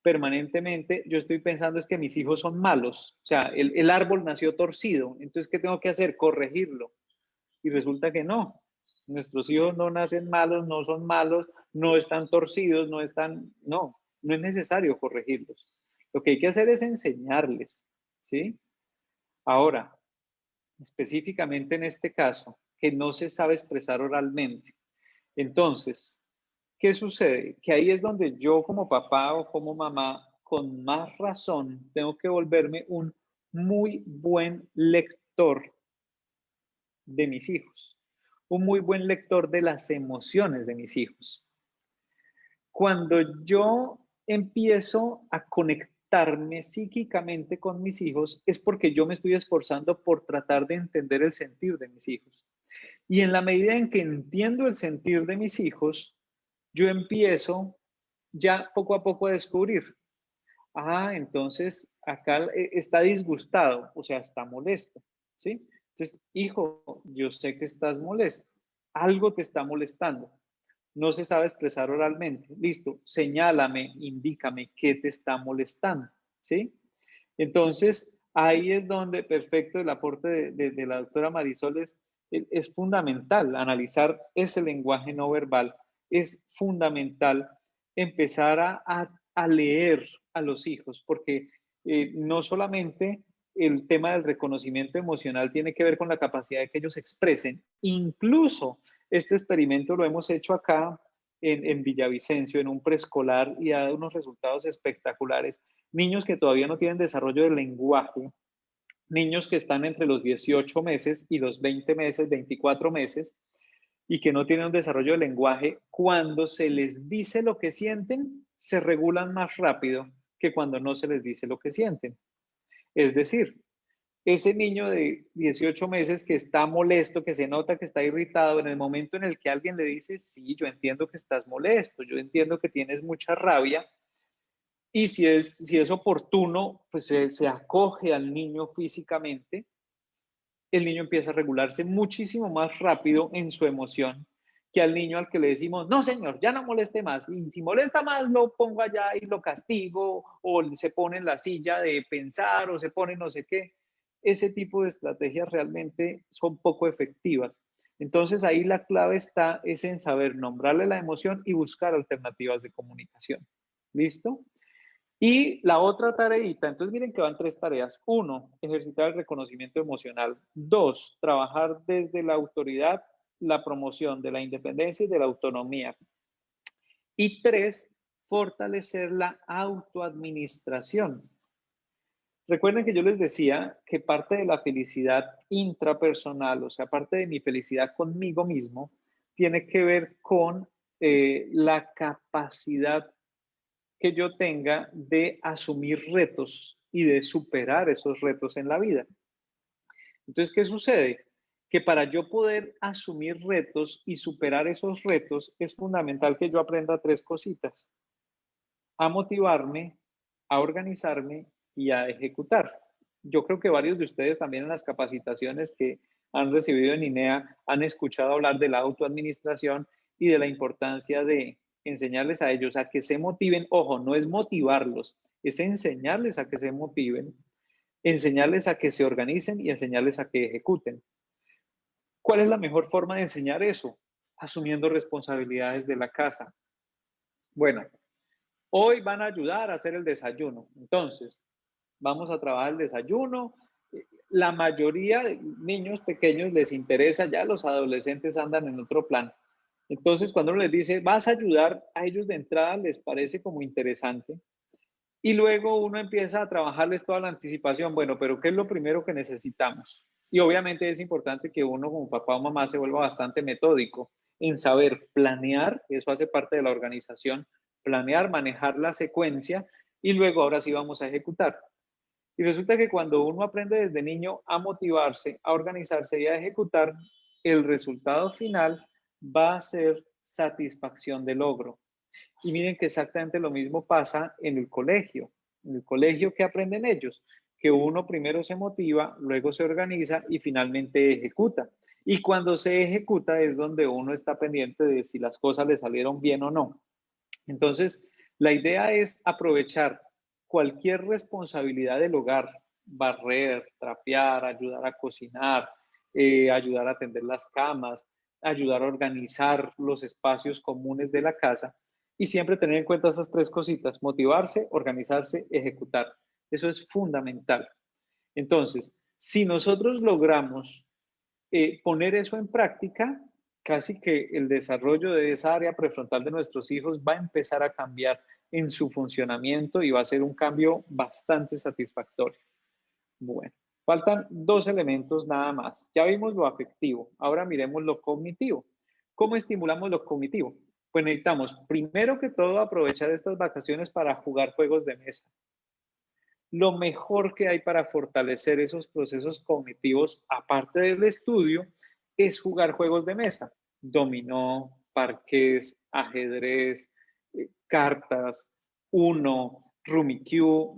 permanentemente, yo estoy pensando es que mis hijos son malos, o sea, el árbol nació torcido, entonces ¿qué tengo que hacer? Corregirlo. Y resulta que no, nuestros hijos no nacen malos, no son malos, no están torcidos, no es necesario corregirlos. Lo que hay que hacer es enseñarles, ¿sí? Ahora, específicamente en este caso, que no se sabe expresar oralmente. Entonces, ¿qué sucede? Que ahí es donde yo como papá o como mamá, con más razón, tengo que volverme un muy buen lector de mis hijos, un muy buen lector de las emociones de mis hijos. Cuando yo empiezo a conectarme psíquicamente con mis hijos, es porque yo me estoy esforzando por tratar de entender el sentir de mis hijos. Y en la medida en que entiendo el sentir de mis hijos, yo empiezo ya poco a poco a descubrir, entonces acá está disgustado, o sea, está molesto, ¿sí? Entonces, hijo, yo sé que estás molesto, algo te está molestando, no se sabe expresar oralmente, listo, señálame, indícame qué te está molestando, ¿sí? Entonces, ahí es donde, perfecto, el aporte de la doctora Marisol es fundamental, analizar ese lenguaje no verbal, es fundamental empezar a leer a los hijos, porque no solamente el tema del reconocimiento emocional tiene que ver con la capacidad de que ellos expresen, incluso este experimento lo hemos hecho acá en Villavicencio, en un preescolar, y ha dado unos resultados espectaculares. Niños que todavía no tienen desarrollo del lenguaje, niños que están entre los 18 meses y los 20 meses, 24 meses, y que no tienen un desarrollo del lenguaje, cuando se les dice lo que sienten, se regulan más rápido que cuando no se les dice lo que sienten. Es decir, ese niño de 18 meses que está molesto, que se nota que está irritado, en el momento en el que alguien le dice, sí, yo entiendo que estás molesto, yo entiendo que tienes mucha rabia, y si es oportuno, pues se acoge al niño físicamente, el niño empieza a regularse muchísimo más rápido en su emoción que al niño al que le decimos, no señor, ya no moleste más, y si molesta más lo pongo allá y lo castigo, o se pone en la silla de pensar, o se pone no sé qué. Ese tipo de estrategias realmente son poco efectivas. Entonces ahí la clave es en saber nombrarle la emoción y buscar alternativas de comunicación. ¿Listo? Y la otra tareita, entonces miren que van 3 tareas. 1, ejercitar el reconocimiento emocional. 2, trabajar desde la autoridad, la promoción de la independencia y de la autonomía. Y 3, fortalecer la autoadministración. Recuerden que yo les decía que parte de la felicidad intrapersonal, o sea, parte de mi felicidad conmigo mismo, tiene que ver con la capacidad que yo tenga de asumir retos y de superar esos retos en la vida. Entonces, ¿qué sucede? Que para yo poder asumir retos y superar esos retos es fundamental que yo aprenda 3 cositas: a motivarme, a organizarme y a ejecutar. Yo creo que varios de ustedes también en las capacitaciones que han recibido en INEA han escuchado hablar de la autoadministración y de la importancia de enseñarles a ellos a que se motiven. Ojo, no es motivarlos, es enseñarles a que se motiven, enseñarles a que se organicen y enseñarles a que ejecuten. ¿Cuál es la mejor forma de enseñar eso? Asumiendo responsabilidades de la casa. Bueno, hoy van a ayudar a hacer el desayuno. Entonces, vamos a trabajar el desayuno. La mayoría de niños pequeños les interesa, ya los adolescentes andan en otro plan. Entonces, cuando uno les dice, vas a ayudar, a ellos de entrada les parece como interesante. Y luego uno empieza a trabajarles toda la anticipación. Bueno, pero ¿qué es lo primero que necesitamos? Y obviamente es importante que uno como papá o mamá se vuelva bastante metódico en saber planear, eso hace parte de la organización, planear, manejar la secuencia y luego ahora sí vamos a ejecutar. Y resulta que cuando uno aprende desde niño a motivarse, a organizarse y a ejecutar, el resultado final va a ser satisfacción de logro. Y miren que exactamente lo mismo pasa en el colegio. En el colegio, ¿qué aprenden ellos? Que uno primero se motiva, luego se organiza y finalmente ejecuta. Y cuando se ejecuta es donde uno está pendiente de si las cosas le salieron bien o no. Entonces, la idea es aprovechar cualquier responsabilidad del hogar, barrer, trapear, ayudar a cocinar, ayudar a tender las camas, ayudar a organizar los espacios comunes de la casa y siempre tener en cuenta esas tres cositas: motivarse, organizarse, ejecutar. Eso es fundamental. Entonces, si nosotros logramos poner eso en práctica, casi que el desarrollo de esa área prefrontal de nuestros hijos va a empezar a cambiar en su funcionamiento y va a ser un cambio bastante satisfactorio. Bueno, faltan dos elementos nada más. Ya vimos lo afectivo, ahora miremos lo cognitivo. ¿Cómo estimulamos lo cognitivo? Pues necesitamos, primero que todo, aprovechar estas vacaciones para jugar juegos de mesa. Lo mejor que hay para fortalecer esos procesos cognitivos, aparte del estudio, es jugar juegos de mesa. Dominó, parqués, ajedrez, cartas, Uno, Rummikub,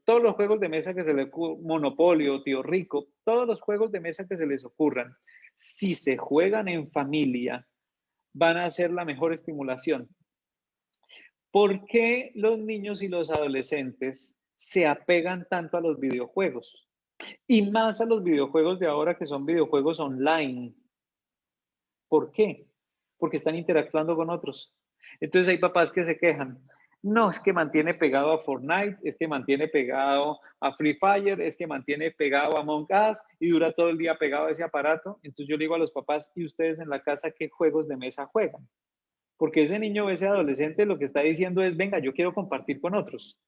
todos los juegos de mesa que se le ocurran, Monopolio, Tío Rico, todos los juegos de mesa que se les ocurran, si se juegan en familia, van a ser la mejor estimulación. ¿Por qué los niños y los adolescentes se apegan tanto a los videojuegos? Y más a los videojuegos de ahora, que son videojuegos online. ¿Por qué? Porque están interactuando con otros. Entonces hay papás que se quejan. No, es que mantiene pegado a Fortnite, es que mantiene pegado a Free Fire, es que mantiene pegado a Among Us y dura todo el día pegado a ese aparato. Entonces yo le digo a los papás: ¿y ustedes en la casa qué juegos de mesa juegan? Porque ese niño o ese adolescente lo que está diciendo es: venga, yo quiero compartir con otros.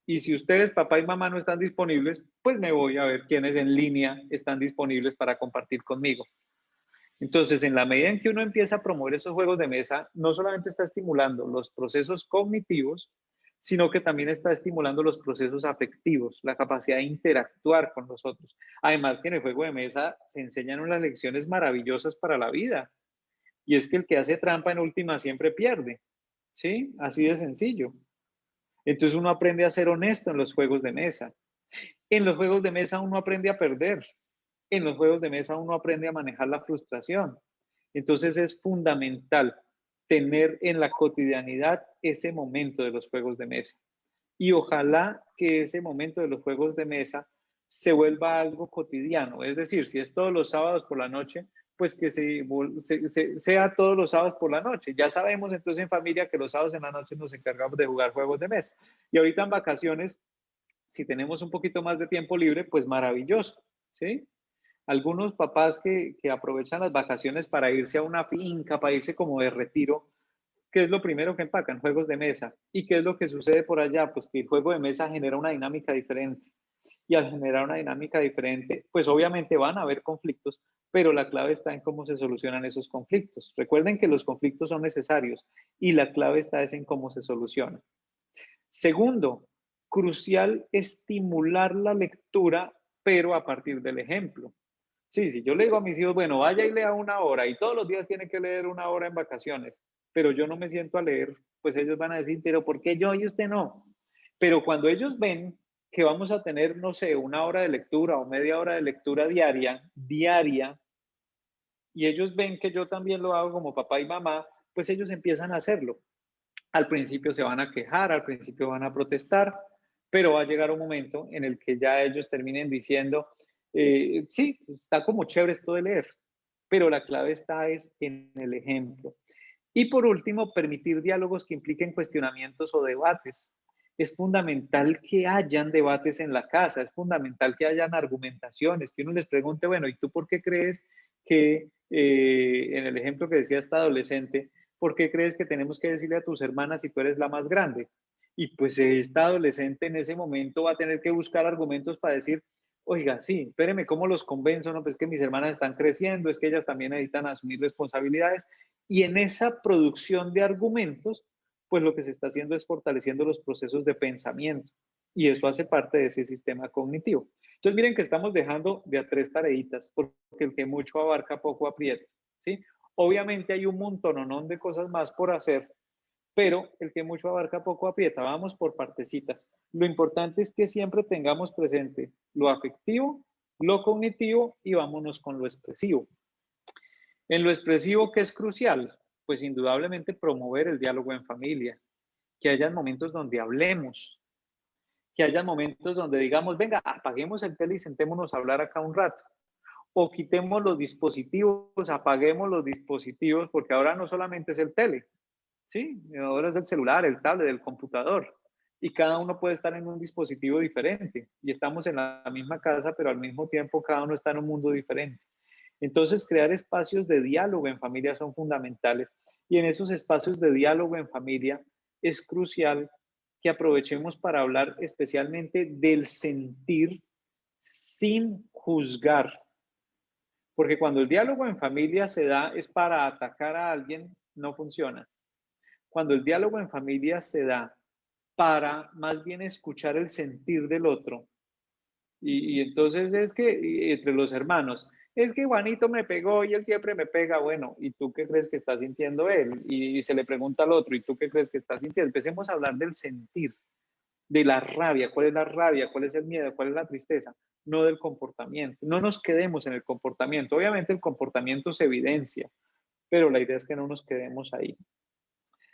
Y si ustedes, papá y mamá, no están disponibles, pues me voy a ver quiénes en línea están disponibles para compartir conmigo. Entonces, en la medida en que uno empieza a promover esos juegos de mesa, no solamente está estimulando los procesos cognitivos, sino que también está estimulando los procesos afectivos, la capacidad de interactuar con los otros. Además que en el juego de mesa se enseñan unas lecciones maravillosas para la vida. Y es que el que hace trampa en última siempre pierde. ¿Sí? Así de sencillo. Entonces uno aprende a ser honesto en los juegos de mesa. En los juegos de mesa uno aprende a perder. En los juegos de mesa uno aprende a manejar la frustración. Entonces es fundamental tener en la cotidianidad ese momento de los juegos de mesa. Y ojalá que ese momento de los juegos de mesa se vuelva algo cotidiano. Es decir, si es todos los sábados por la noche, pues que sea todos los sábados por la noche. Ya sabemos entonces en familia que los sábados en la noche nos encargamos de jugar juegos de mesa. Y ahorita en vacaciones, si tenemos un poquito más de tiempo libre, pues maravilloso, ¿sí? Algunos papás que aprovechan las vacaciones para irse a una finca, para irse como de retiro, ¿qué es lo primero que empacan? Juegos de mesa. ¿Y qué es lo que sucede por allá? Pues que el juego de mesa genera una dinámica diferente. Y al generar una dinámica diferente, pues obviamente van a haber conflictos, pero la clave está en cómo se solucionan esos conflictos. Recuerden que los conflictos son necesarios y la clave está en cómo se solucionan. Segundo, crucial estimular la lectura, pero a partir del ejemplo. Sí, si yo le digo a mis hijos: bueno, vaya y lea 1 hora, y todos los días tiene que leer 1 hora en vacaciones, pero yo no me siento a leer, pues ellos van a decir: pero ¿por qué yo y usted no? Pero cuando ellos ven que vamos a tener, no sé, 1 hora de lectura o media hora de lectura diaria, y ellos ven que yo también lo hago como papá y mamá, pues ellos empiezan a hacerlo. Al principio se van a quejar, al principio van a protestar, pero va a llegar un momento en el que ya ellos terminen diciendo: sí, está como chévere esto de leer, pero la clave está es en el ejemplo. Y por último, permitir diálogos que impliquen cuestionamientos o debates. Es fundamental que hayan debates en la casa, es fundamental que hayan argumentaciones, que uno les pregunte: bueno, ¿y tú por qué crees que, en el ejemplo que decía esta adolescente, ¿por qué crees que tenemos que decirle a tus hermanas si tú eres la más grande? Y pues esta adolescente en ese momento va a tener que buscar argumentos para decir: oiga, sí, espéreme, ¿cómo los convenzo? No, pues que mis hermanas están creciendo, es que ellas también necesitan asumir responsabilidades. Y en esa producción de argumentos, pues lo que se está haciendo es fortaleciendo los procesos de pensamiento. Y eso hace parte de ese sistema cognitivo. Entonces, miren que estamos dejando de a 3 tareitas, porque el que mucho abarca, poco aprieta, ¿sí? Obviamente hay un montononón de cosas más por hacer, pero el que mucho abarca, poco aprieta. Vamos por partecitas. Lo importante es que siempre tengamos presente lo afectivo, lo cognitivo y vámonos con lo expresivo. En lo expresivo, ¿qué es crucial? Pues indudablemente promover el diálogo en familia, que haya momentos donde hablemos, que haya momentos donde digamos, venga, apaguemos el tele y sentémonos a hablar acá un rato. O quitemos los dispositivos, apaguemos los dispositivos, porque ahora no solamente es el tele, ¿sí? Ahora es el celular, el tablet, el computador. Y cada uno puede estar en un dispositivo diferente. Y estamos en la misma casa, pero al mismo tiempo cada uno está en un mundo diferente. Entonces, crear espacios de diálogo en familia son fundamentales. Y en esos espacios de diálogo en familia es crucial que aprovechemos para hablar especialmente del sentir sin juzgar. Porque cuando el diálogo en familia se da es para atacar a alguien, no funciona. Cuando el diálogo en familia se da para más bien escuchar el sentir del otro. Y entonces es que entre los hermanos, es que Juanito me pegó y él siempre me pega. Bueno, ¿y tú qué crees que está sintiendo él? Y se le pregunta al otro, ¿y tú qué crees que está sintiendo? Empecemos a hablar del sentir, de la rabia. ¿Cuál es la rabia? ¿Cuál es el miedo? ¿Cuál es la tristeza? No del comportamiento. No nos quedemos en el comportamiento. Obviamente el comportamiento se evidencia, pero la idea es que no nos quedemos ahí.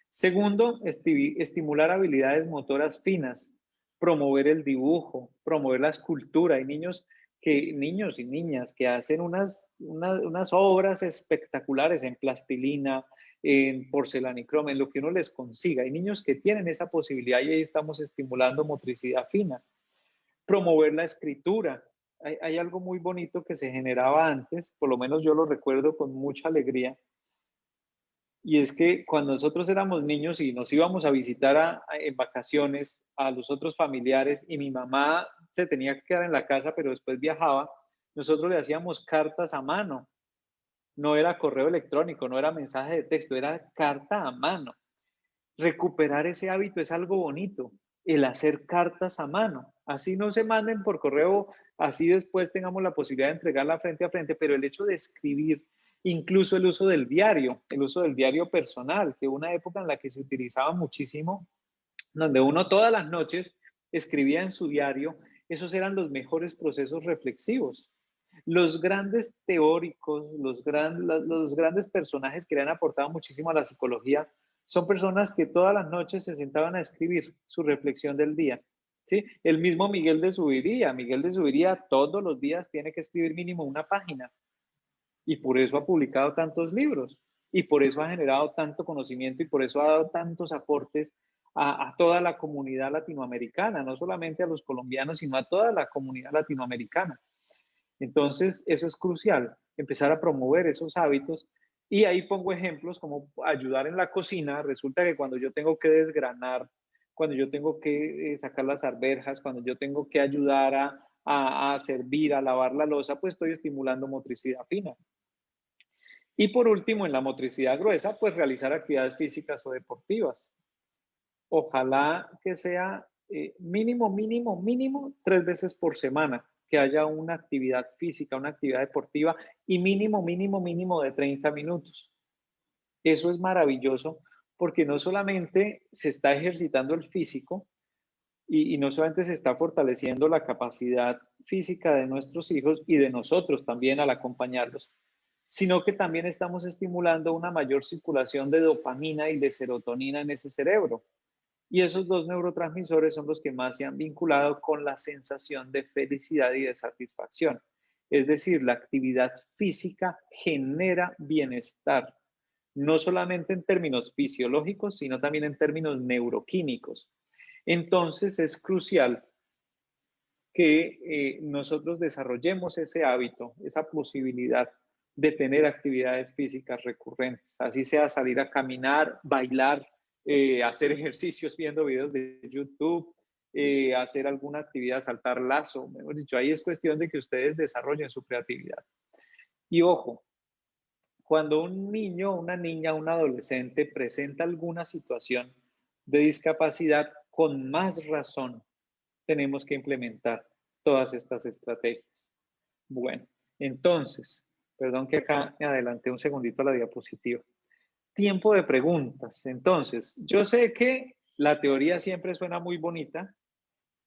Segundo, estimular habilidades motoras finas, promover el dibujo, promover la escultura. Hay niños y niñas que hacen unas obras espectaculares en plastilina, en porcelanicroma, en lo que uno les consiga. Hay niños que tienen esa posibilidad y ahí estamos estimulando motricidad fina. Promover la escritura. Hay algo muy bonito que se generaba antes, por lo menos yo lo recuerdo con mucha alegría, y es que cuando nosotros éramos niños y nos íbamos a visitar en vacaciones a los otros familiares y mi mamá se tenía que quedar en la casa, pero después viajaba, nosotros le hacíamos cartas a mano. No era correo electrónico, no era mensaje de texto, era carta a mano. Recuperar ese hábito es algo bonito, el hacer cartas a mano. Así no se manden por correo, así después tengamos la posibilidad de entregarla frente a frente, pero el hecho de escribir, incluso el uso del diario personal, que una época en la que se utilizaba muchísimo, donde uno todas las noches escribía en su diario, esos eran los mejores procesos reflexivos. Los grandes teóricos, los grandes personajes que le han aportado muchísimo a la psicología, son personas que todas las noches se sentaban a escribir su reflexión del día. ¿Sí? El mismo Miguel de Zubiría todos los días tiene que escribir mínimo una página. Y por eso ha publicado tantos libros. Y por eso ha generado tanto conocimiento y por eso ha dado tantos aportes a toda la comunidad latinoamericana, no solamente a los colombianos, sino a toda la comunidad latinoamericana. Entonces, eso es crucial, empezar a promover esos hábitos. Y ahí pongo ejemplos como ayudar en la cocina. Resulta que cuando yo tengo que desgranar, cuando yo tengo que sacar las arvejas, cuando yo tengo que ayudar a servir, a lavar la loza, pues estoy estimulando motricidad fina. Y por último, en la motricidad gruesa, pues realizar actividades físicas o deportivas. Ojalá que sea mínimo 3 veces por semana, que haya una actividad física, una actividad deportiva y mínimo de 30 minutos. Eso es maravilloso porque no solamente se está ejercitando el físico y no solamente se está fortaleciendo la capacidad física de nuestros hijos y de nosotros también al acompañarlos, sino que también estamos estimulando una mayor circulación de dopamina y de serotonina en ese cerebro. Y esos dos neurotransmisores son los que más se han vinculado con la sensación de felicidad y de satisfacción. Es decir, la actividad física genera bienestar, no solamente en términos fisiológicos, sino también en términos neuroquímicos. Entonces es crucial que nosotros desarrollemos ese hábito, esa posibilidad de tener actividades físicas recurrentes, así sea salir a caminar, bailar, hacer ejercicios viendo videos de YouTube, hacer alguna actividad, saltar lazo, mejor dicho, ahí es cuestión de que ustedes desarrollen su creatividad. Y ojo, cuando un niño, una niña, un adolescente presenta alguna situación de discapacidad, con más razón tenemos que implementar todas estas estrategias. Bueno, entonces, perdón que acá me adelanté un segundito a la diapositiva. Tiempo de preguntas. Entonces, yo sé que la teoría siempre suena muy bonita,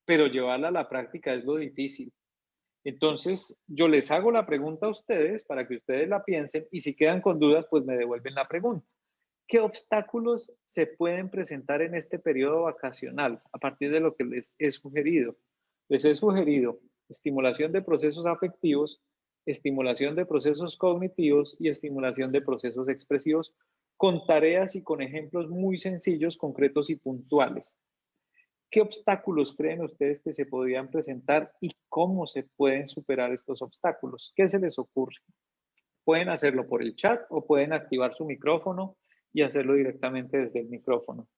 pero llevarla a la práctica es lo difícil. Entonces, yo les hago la pregunta a ustedes para que ustedes la piensen y si quedan con dudas, pues me devuelven la pregunta. ¿Qué obstáculos se pueden presentar en este periodo vacacional a partir de lo que les he sugerido? Les he sugerido estimulación de procesos afectivos, estimulación de procesos cognitivos y estimulación de procesos expresivos con tareas y con ejemplos muy sencillos, concretos y puntuales. ¿Qué obstáculos creen ustedes que se podrían presentar y cómo se pueden superar estos obstáculos? ¿Qué se les ocurre? Pueden hacerlo por el chat o pueden activar su micrófono y hacerlo directamente desde el micrófono.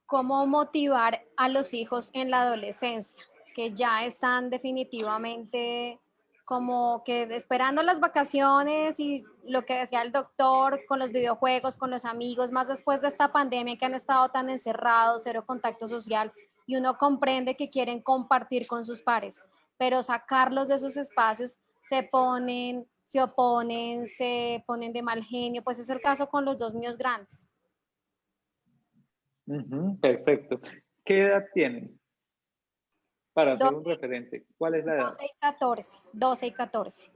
¿Cómo motivar a los hijos en la adolescencia, que ya están definitivamente como que esperando las vacaciones y lo que decía el doctor con los videojuegos, con los amigos, más después de esta pandemia que han estado tan encerrados, cero contacto social, y uno comprende que quieren compartir con sus pares, pero sacarlos de esos espacios se oponen, se ponen de mal genio, pues es el caso con los dos míos grandes. Perfecto. ¿Qué edad tienen? Para hacer 12, un referente. ¿Cuál es la edad? 12 y 14, 12 y 14.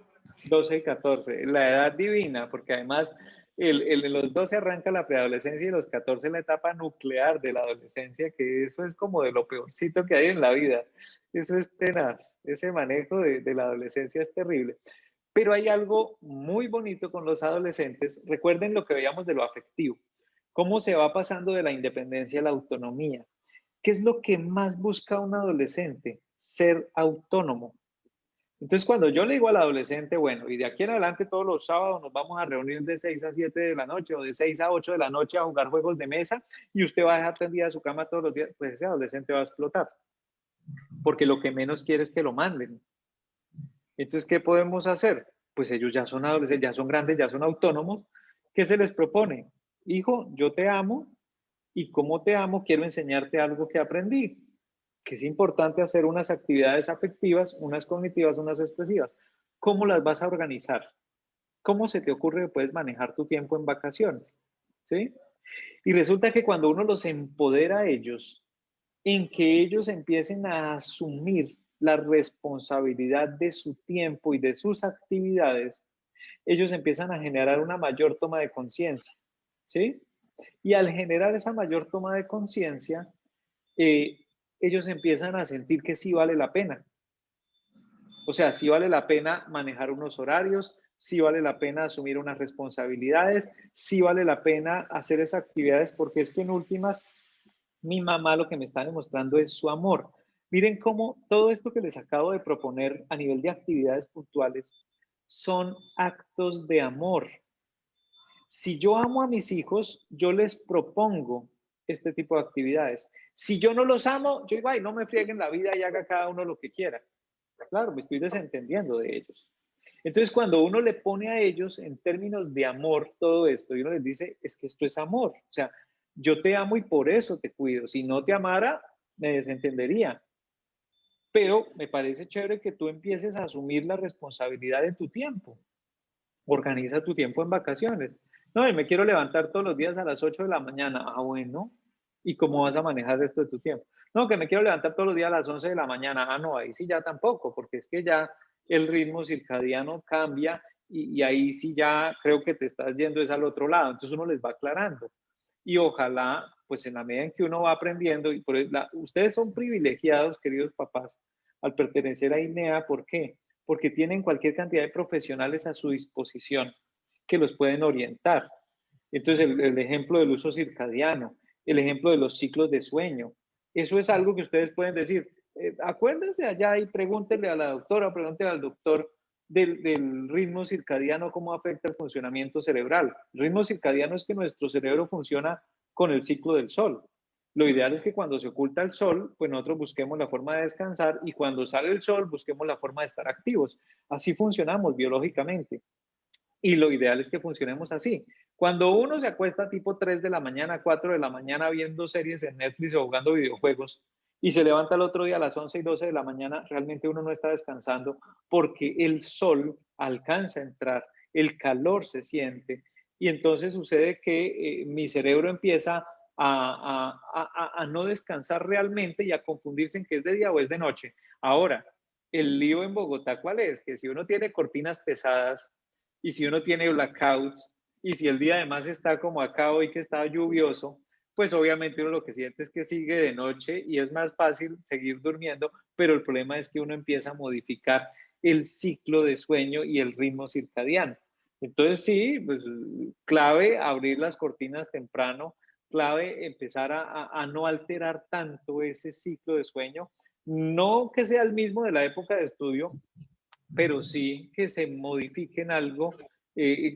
12 y 14. La edad divina, porque además los 12 arranca la preadolescencia y los 14 la etapa nuclear de la adolescencia, que eso es como de lo peorcito que hay en la vida. Eso es tenaz. Ese manejo de la adolescencia es terrible. Pero hay algo muy bonito con los adolescentes. Recuerden lo que veíamos de lo afectivo. Cómo se va pasando de la independencia a la autonomía. ¿Qué es lo que más busca un adolescente? Ser autónomo. Entonces, cuando yo le digo al adolescente, bueno, y de aquí en adelante todos los sábados nos vamos a reunir de 6 a 7 de la noche o de 6 a 8 de la noche a jugar juegos de mesa y usted va a dejar tendida su cama todos los días, pues ese adolescente va a explotar. Porque lo que menos quiere es que lo manden. Entonces, ¿qué podemos hacer? Pues ellos ya son adolescentes, ya son grandes, ya son autónomos. ¿Qué se les propone? Hijo, yo te amo y como te amo, quiero enseñarte algo que aprendí, que es importante hacer unas actividades afectivas, unas cognitivas, unas expresivas. ¿Cómo las vas a organizar? ¿Cómo se te ocurre que puedes manejar tu tiempo en vacaciones? ¿Sí? Y resulta que cuando uno los empodera a ellos, en que ellos empiecen a asumir la responsabilidad de su tiempo y de sus actividades, ellos empiezan a generar una mayor toma de conciencia, ¿sí? Y al generar esa mayor toma de conciencia, ellos empiezan a sentir que sí vale la pena. O sea, sí vale la pena manejar unos horarios, sí vale la pena asumir unas responsabilidades, sí vale la pena hacer esas actividades, porque es que en últimas, mi mamá lo que me está demostrando es su amor. Miren cómo todo esto que les acabo de proponer a nivel de actividades puntuales son actos de amor. Si yo amo a mis hijos, yo les propongo este tipo de actividades. Si yo no los amo, yo digo, ay, no me frieguen la vida y haga cada uno lo que quiera. Claro, me estoy desentendiendo de ellos. Entonces, cuando uno le pone a ellos en términos de amor todo esto, y uno les dice, es que esto es amor. O sea, yo te amo y por eso te cuido. Si no te amara, me desentendería. Pero me parece chévere que tú empieces a asumir la responsabilidad de tu tiempo. Organiza tu tiempo en vacaciones. No, y me quiero levantar todos los días a las 8 de la mañana. Ah, bueno. ¿Y cómo vas a manejar esto de tu tiempo? No, que me quiero levantar todos los días a las 11 de la mañana. Ah, no, ahí sí ya tampoco, porque es que ya el ritmo circadiano cambia y ahí sí ya creo que te estás yendo es al otro lado. Entonces uno les va aclarando. Y ojalá, pues en la medida en que uno va aprendiendo, y ustedes son privilegiados, queridos papás, al pertenecer a INEA. ¿Por qué? Porque tienen cualquier cantidad de profesionales a su disposición que los pueden orientar. Entonces, el ejemplo del uso circadiano, el ejemplo de los ciclos de sueño, eso es algo que ustedes pueden decir. Acuérdense allá y pregúntenle a la doctora, pregúntenle al doctor del ritmo circadiano, cómo afecta el funcionamiento cerebral. El ritmo circadiano es que nuestro cerebro funciona con el ciclo del sol. Lo ideal es que cuando se oculta el sol, pues nosotros busquemos la forma de descansar y cuando sale el sol busquemos la forma de estar activos. Así funcionamos biológicamente. Y lo ideal es que funcionemos así. Cuando uno se acuesta tipo 3 de la mañana, 4 de la mañana viendo series en Netflix o jugando videojuegos y se levanta el otro día a las 11 y 12 de la mañana, realmente uno no está descansando porque el sol alcanza a entrar, el calor se siente y entonces sucede que mi cerebro empieza a no descansar realmente y a confundirse en que es de día o es de noche. Ahora, el lío en Bogotá, ¿cuál es? Que si uno tiene cortinas pesadas y si uno tiene blackouts y si el día además está como acá hoy que está lluvioso, pues obviamente uno lo que siente es que sigue de noche y es más fácil seguir durmiendo, pero el problema es que uno empieza a modificar el ciclo de sueño y el ritmo circadiano. Entonces sí, pues clave abrir las cortinas temprano, clave empezar a no alterar tanto ese ciclo de sueño, no que sea el mismo de la época de estudio, pero sí que se modifique en algo,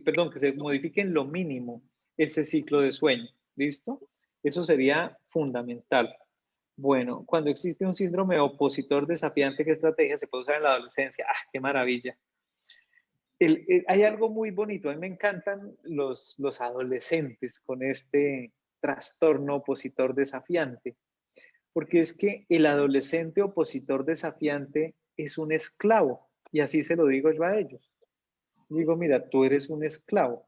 perdón, que se modifique en lo mínimo ese ciclo de sueño. ¿Listo? Eso sería fundamental. Bueno, cuando existe un síndrome opositor desafiante, ¿qué estrategia se puede usar en la adolescencia? ¡Ah, qué maravilla! Hay algo muy bonito. A mí me encantan los adolescentes con este trastorno opositor desafiante, porque es que el adolescente opositor desafiante es un esclavo, y así se lo digo yo a ellos. Digo, mira, tú eres un esclavo.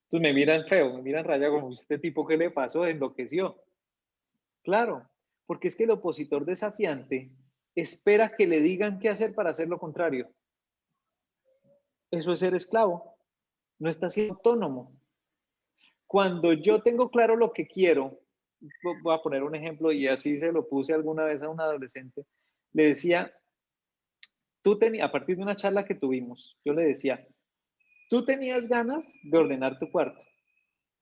Entonces me miran feo, me miran raya como este tipo que le pasó, enloqueció. Claro, porque es que el opositor desafiante espera que le digan qué hacer para hacer lo contrario. Eso es ser esclavo, no está siendo autónomo. Cuando yo tengo claro lo que quiero, voy a poner un ejemplo y así se lo puse alguna vez a un adolescente, le decía, a partir de una charla que tuvimos, yo le decía, tú tenías ganas de ordenar tu cuarto,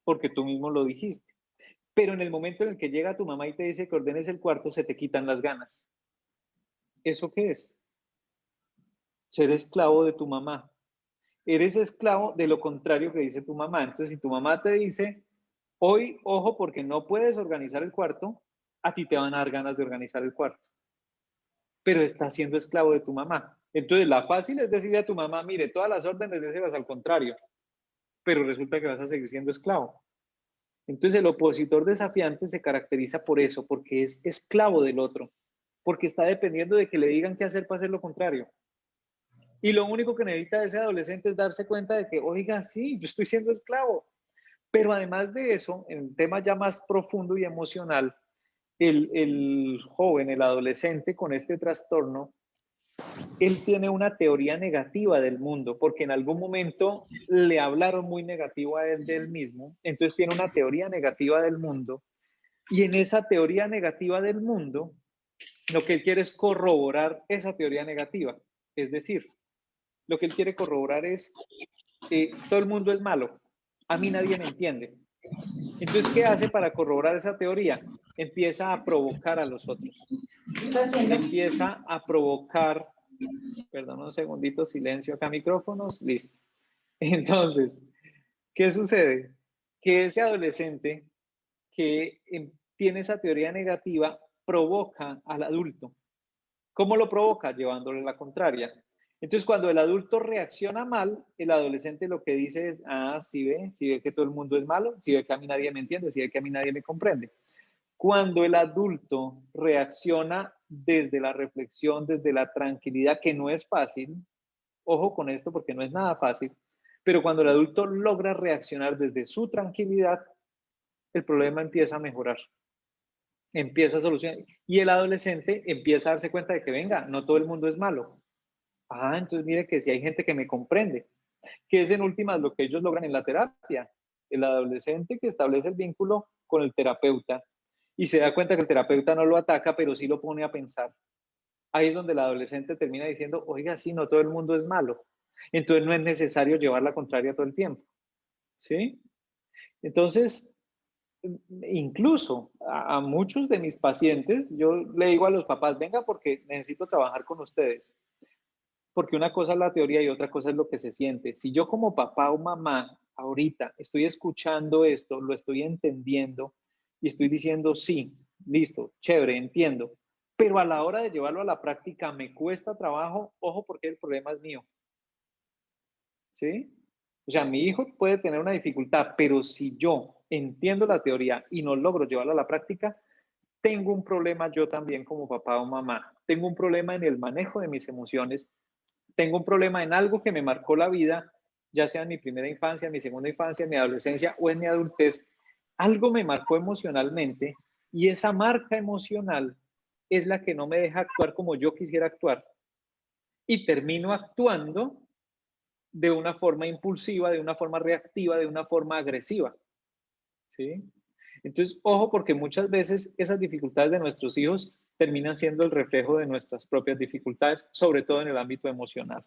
porque tú mismo lo dijiste, pero en el momento en el que llega tu mamá y te dice que ordenes el cuarto, se te quitan las ganas. ¿Eso qué es? Ser esclavo de tu mamá. Eres esclavo de lo contrario que dice tu mamá. Entonces, si tu mamá te dice, hoy, ojo, porque no puedes organizar el cuarto, a ti te van a dar ganas de organizar el cuarto. Pero estás siendo esclavo de tu mamá. Entonces, la fácil es decirle a tu mamá, mire, todas las órdenes déselas al contrario, pero resulta que vas a seguir siendo esclavo. Entonces, el opositor desafiante se caracteriza por eso, porque es esclavo del otro, porque está dependiendo de que le digan qué hacer para hacer lo contrario. Y lo único que necesita ese adolescente es darse cuenta de que, oiga, sí, yo estoy siendo esclavo. Pero además de eso, en un tema ya más profundo y emocional, el joven, el adolescente con este trastorno, él tiene una teoría negativa del mundo, porque en algún momento le hablaron muy negativo a él de él mismo, entonces tiene una teoría negativa del mundo, y en esa teoría negativa del mundo, lo que él quiere es corroborar esa teoría negativa, es decir, lo que él quiere corroborar es, todo el mundo es malo, a mí nadie me entiende. Entonces, ¿qué hace para corroborar esa teoría? Empieza a provocar a los otros. Empieza a provocar, perdón un segundito, silencio acá, micrófonos, listo. Entonces, ¿qué sucede? Que ese adolescente que tiene esa teoría negativa provoca al adulto. ¿Cómo lo provoca? Llevándole la contraria. Entonces, cuando el adulto reacciona mal, el adolescente lo que dice es, sí ve que todo el mundo es malo, sí ve que a mí nadie me entiende, sí ve que a mí nadie me comprende. Cuando el adulto reacciona desde la reflexión, desde la tranquilidad, que no es fácil, ojo con esto porque no es nada fácil, pero cuando el adulto logra reaccionar desde su tranquilidad, el problema empieza a mejorar, empieza a solucionar. Y el adolescente empieza a darse cuenta de que, venga, no todo el mundo es malo. Entonces mire que si hay gente que me comprende, que es en últimas lo que ellos logran en la terapia. El adolescente que establece el vínculo con el terapeuta y se da cuenta que el terapeuta no lo ataca, pero sí lo pone a pensar. Ahí es donde el adolescente termina diciendo, oiga, sí, no todo el mundo es malo. Entonces no es necesario llevar la contraria todo el tiempo. ¿Sí? Entonces, incluso a muchos de mis pacientes, yo le digo a los papás, venga porque necesito trabajar con ustedes. Porque una cosa es la teoría y otra cosa es lo que se siente. Si yo como papá o mamá ahorita estoy escuchando esto, lo estoy entendiendo y estoy diciendo, sí, listo, chévere, entiendo, pero a la hora de llevarlo a la práctica me cuesta trabajo, ojo porque el problema es mío. ¿Sí? O sea, mi hijo puede tener una dificultad, pero si yo entiendo la teoría y no logro llevarla a la práctica, tengo un problema yo también como papá o mamá. Tengo un problema en el manejo de mis emociones. Tengo un problema en algo que me marcó la vida, ya sea en mi primera infancia, en mi segunda infancia, en mi adolescencia o en mi adultez. Algo me marcó emocionalmente y esa marca emocional es la que no me deja actuar como yo quisiera actuar. Y termino actuando de una forma impulsiva, de una forma reactiva, de una forma agresiva. ¿Sí? Entonces, ojo, porque muchas veces esas dificultades de nuestros hijos terminan siendo el reflejo de nuestras propias dificultades, sobre todo en el ámbito emocional.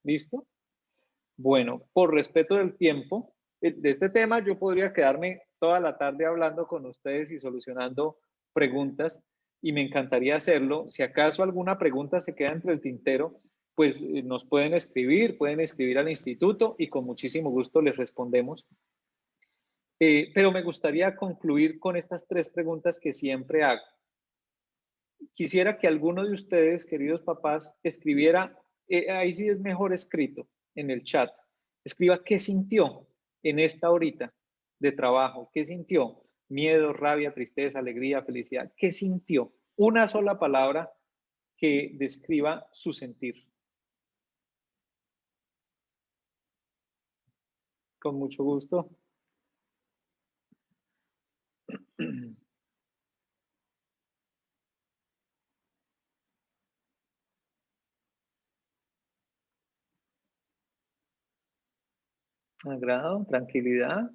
¿Listo? Bueno, por respeto del tiempo, de este tema yo podría quedarme toda la tarde hablando con ustedes y solucionando preguntas y me encantaría hacerlo. Si acaso alguna pregunta se queda entre el tintero, pues nos pueden escribir al instituto y con muchísimo gusto les respondemos. Pero me gustaría concluir con estas 3 preguntas que siempre hago. Quisiera que alguno de ustedes, queridos papás, escribiera, ahí sí es mejor escrito, en el chat. Escriba qué sintió en esta horita de trabajo. ¿Qué sintió? Miedo, rabia, tristeza, alegría, felicidad. ¿Qué sintió? Una sola palabra que describa su sentir. Con mucho gusto. Agrado, tranquilidad.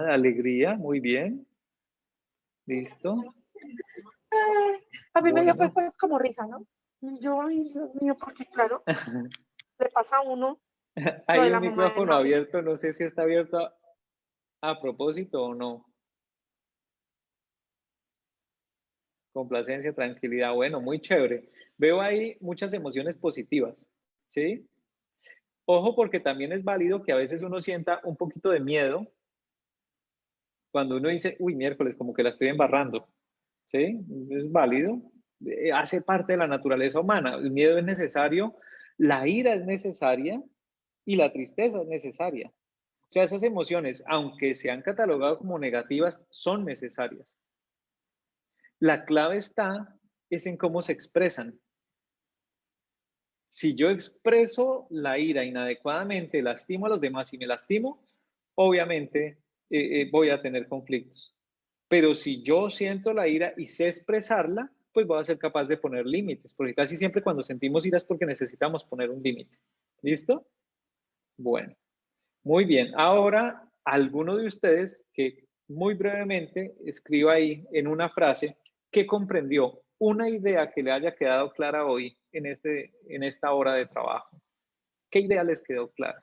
Alegría, muy bien. Listo. A mí me dio Bueno. pues como risa, ¿no? Yo, ay, Dios mío, porque claro, le pasa a uno lo de Hay la un mamá de micrófono Mafia. abierto, no sé si está abierto a propósito o no. Complacencia, tranquilidad, bueno, muy chévere. Veo ahí muchas emociones positivas, ¿sí? Ojo, porque también es válido que a veces uno sienta un poquito de miedo cuando uno dice, uy, miércoles, como que la estoy embarrando, ¿sí? Es válido, hace parte de la naturaleza humana. El miedo es necesario, la ira es necesaria y la tristeza es necesaria. O sea, esas emociones, aunque se han catalogado como negativas, son necesarias. La clave está es en cómo se expresan. Si yo expreso la ira inadecuadamente, lastimo a los demás y me lastimo, obviamente voy a tener conflictos. Pero si yo siento la ira y sé expresarla, pues voy a ser capaz de poner límites, porque casi siempre cuando sentimos ira es porque necesitamos poner un límite. ¿Listo? Bueno, muy bien. Ahora, alguno de ustedes que muy brevemente escriba ahí en una frase qué comprendió, una idea que le haya quedado clara hoy en esta hora de trabajo. ¿Qué idea les quedó clara?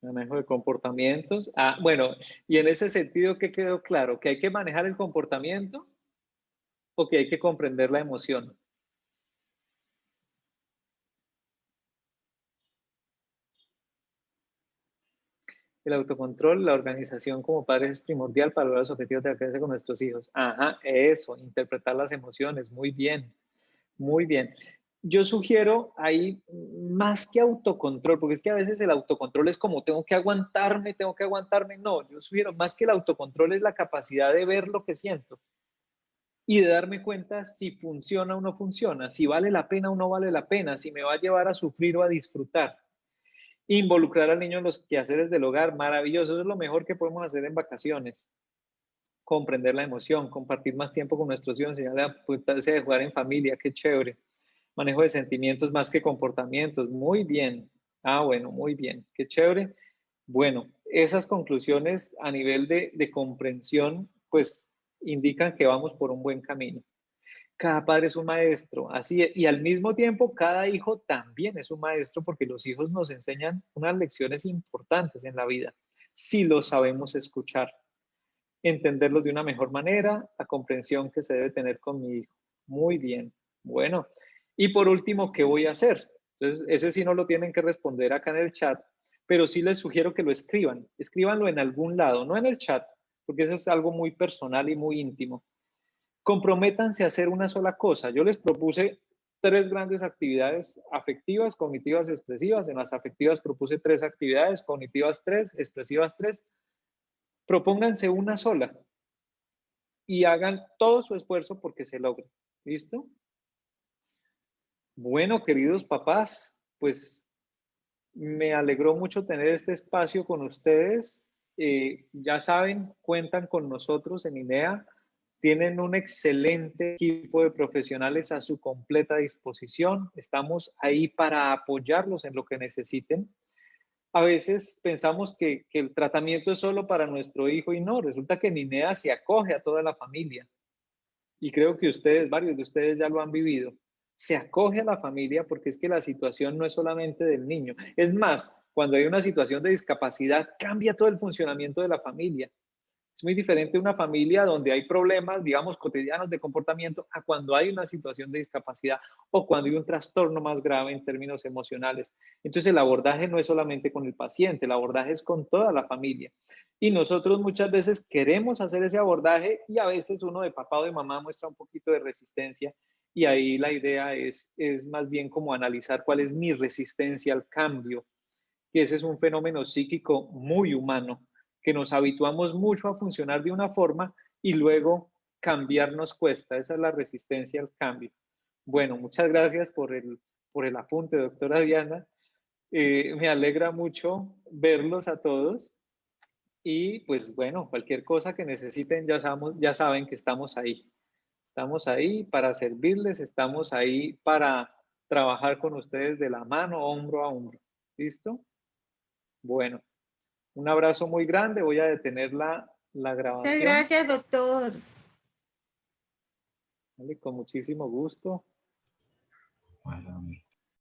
Manejo de comportamientos. Ah, bueno, y en ese sentido, ¿qué quedó claro? ¿Que hay que manejar el comportamiento o que hay que comprender la emoción? El autocontrol, la organización como padres es primordial para lograr los objetivos de la crianza con nuestros hijos. Ajá, eso, interpretar las emociones, muy bien, muy bien. Yo sugiero ahí más que autocontrol, porque es que a veces el autocontrol es como tengo que aguantarme. No, yo sugiero más que el autocontrol es la capacidad de ver lo que siento y de darme cuenta si funciona o no funciona, si vale la pena o no vale la pena, si me va a llevar a sufrir o a disfrutar. Involucrar al niño en los quehaceres del hogar, maravilloso, eso es lo mejor que podemos hacer en vacaciones. Comprender la emoción, compartir más tiempo con nuestros hijos, enseñarle la importancia de jugar en familia, qué chévere. Manejo de sentimientos más que comportamientos, muy bien. Ah, bueno, muy bien, qué chévere. Bueno, esas conclusiones a nivel de comprensión, pues indican que vamos por un buen camino. Cada padre es un maestro, así es, y al mismo tiempo cada hijo también es un maestro porque los hijos nos enseñan unas lecciones importantes en la vida, si lo sabemos escuchar. entenderlos de una mejor manera, la comprensión que se debe tener con mi hijo. Muy bien. Bueno, y por último, ¿qué voy a hacer? Entonces, ese sí no lo tienen que responder acá en el chat, pero sí les sugiero que lo escriban. Escríbanlo en algún lado, no en el chat, porque eso es algo muy personal y muy íntimo. Comprométanse a hacer una sola cosa. Yo les propuse 3 grandes actividades: afectivas, cognitivas, expresivas. En las afectivas propuse 3 actividades, cognitivas 3, expresivas 3. Propónganse una sola y hagan todo su esfuerzo porque se logre. ¿Listo? Bueno, queridos papás, pues me alegró mucho tener este espacio con ustedes. Ya saben, cuentan con nosotros en INEA. Tienen un excelente equipo de profesionales a su completa disposición. Estamos ahí para apoyarlos en lo que necesiten. A veces pensamos que el tratamiento es solo para nuestro hijo y no, resulta que en INEA se acoge a toda la familia. Y creo que ustedes, varios de ustedes ya lo han vivido. Se acoge a la familia porque es que la situación no es solamente del niño. Es más, cuando hay una situación de discapacidad, cambia todo el funcionamiento de la familia. Es muy diferente una familia donde hay problemas, digamos, cotidianos de comportamiento a cuando hay una situación de discapacidad o cuando hay un trastorno más grave en términos emocionales. Entonces, el abordaje no es solamente con el paciente, el abordaje es con toda la familia. Y nosotros muchas veces queremos hacer ese abordaje y a veces uno de papá o de mamá muestra un poquito de resistencia y ahí la idea es más bien como analizar cuál es mi resistencia al cambio, que ese es un fenómeno psíquico muy humano, que nos habituamos mucho a funcionar de una forma y luego cambiar nos cuesta. Esa es la resistencia al cambio. Bueno, muchas gracias por el apunte, doctora Diana. Me alegra mucho verlos a todos y pues bueno, cualquier cosa que necesiten ya saben que estamos ahí. Estamos ahí para servirles, estamos ahí para trabajar con ustedes de la mano, hombro a hombro. ¿Listo? Bueno, un abrazo muy grande. Voy a detener la Muchas grabación. gracias, doctor. Vale, con muchísimo gusto.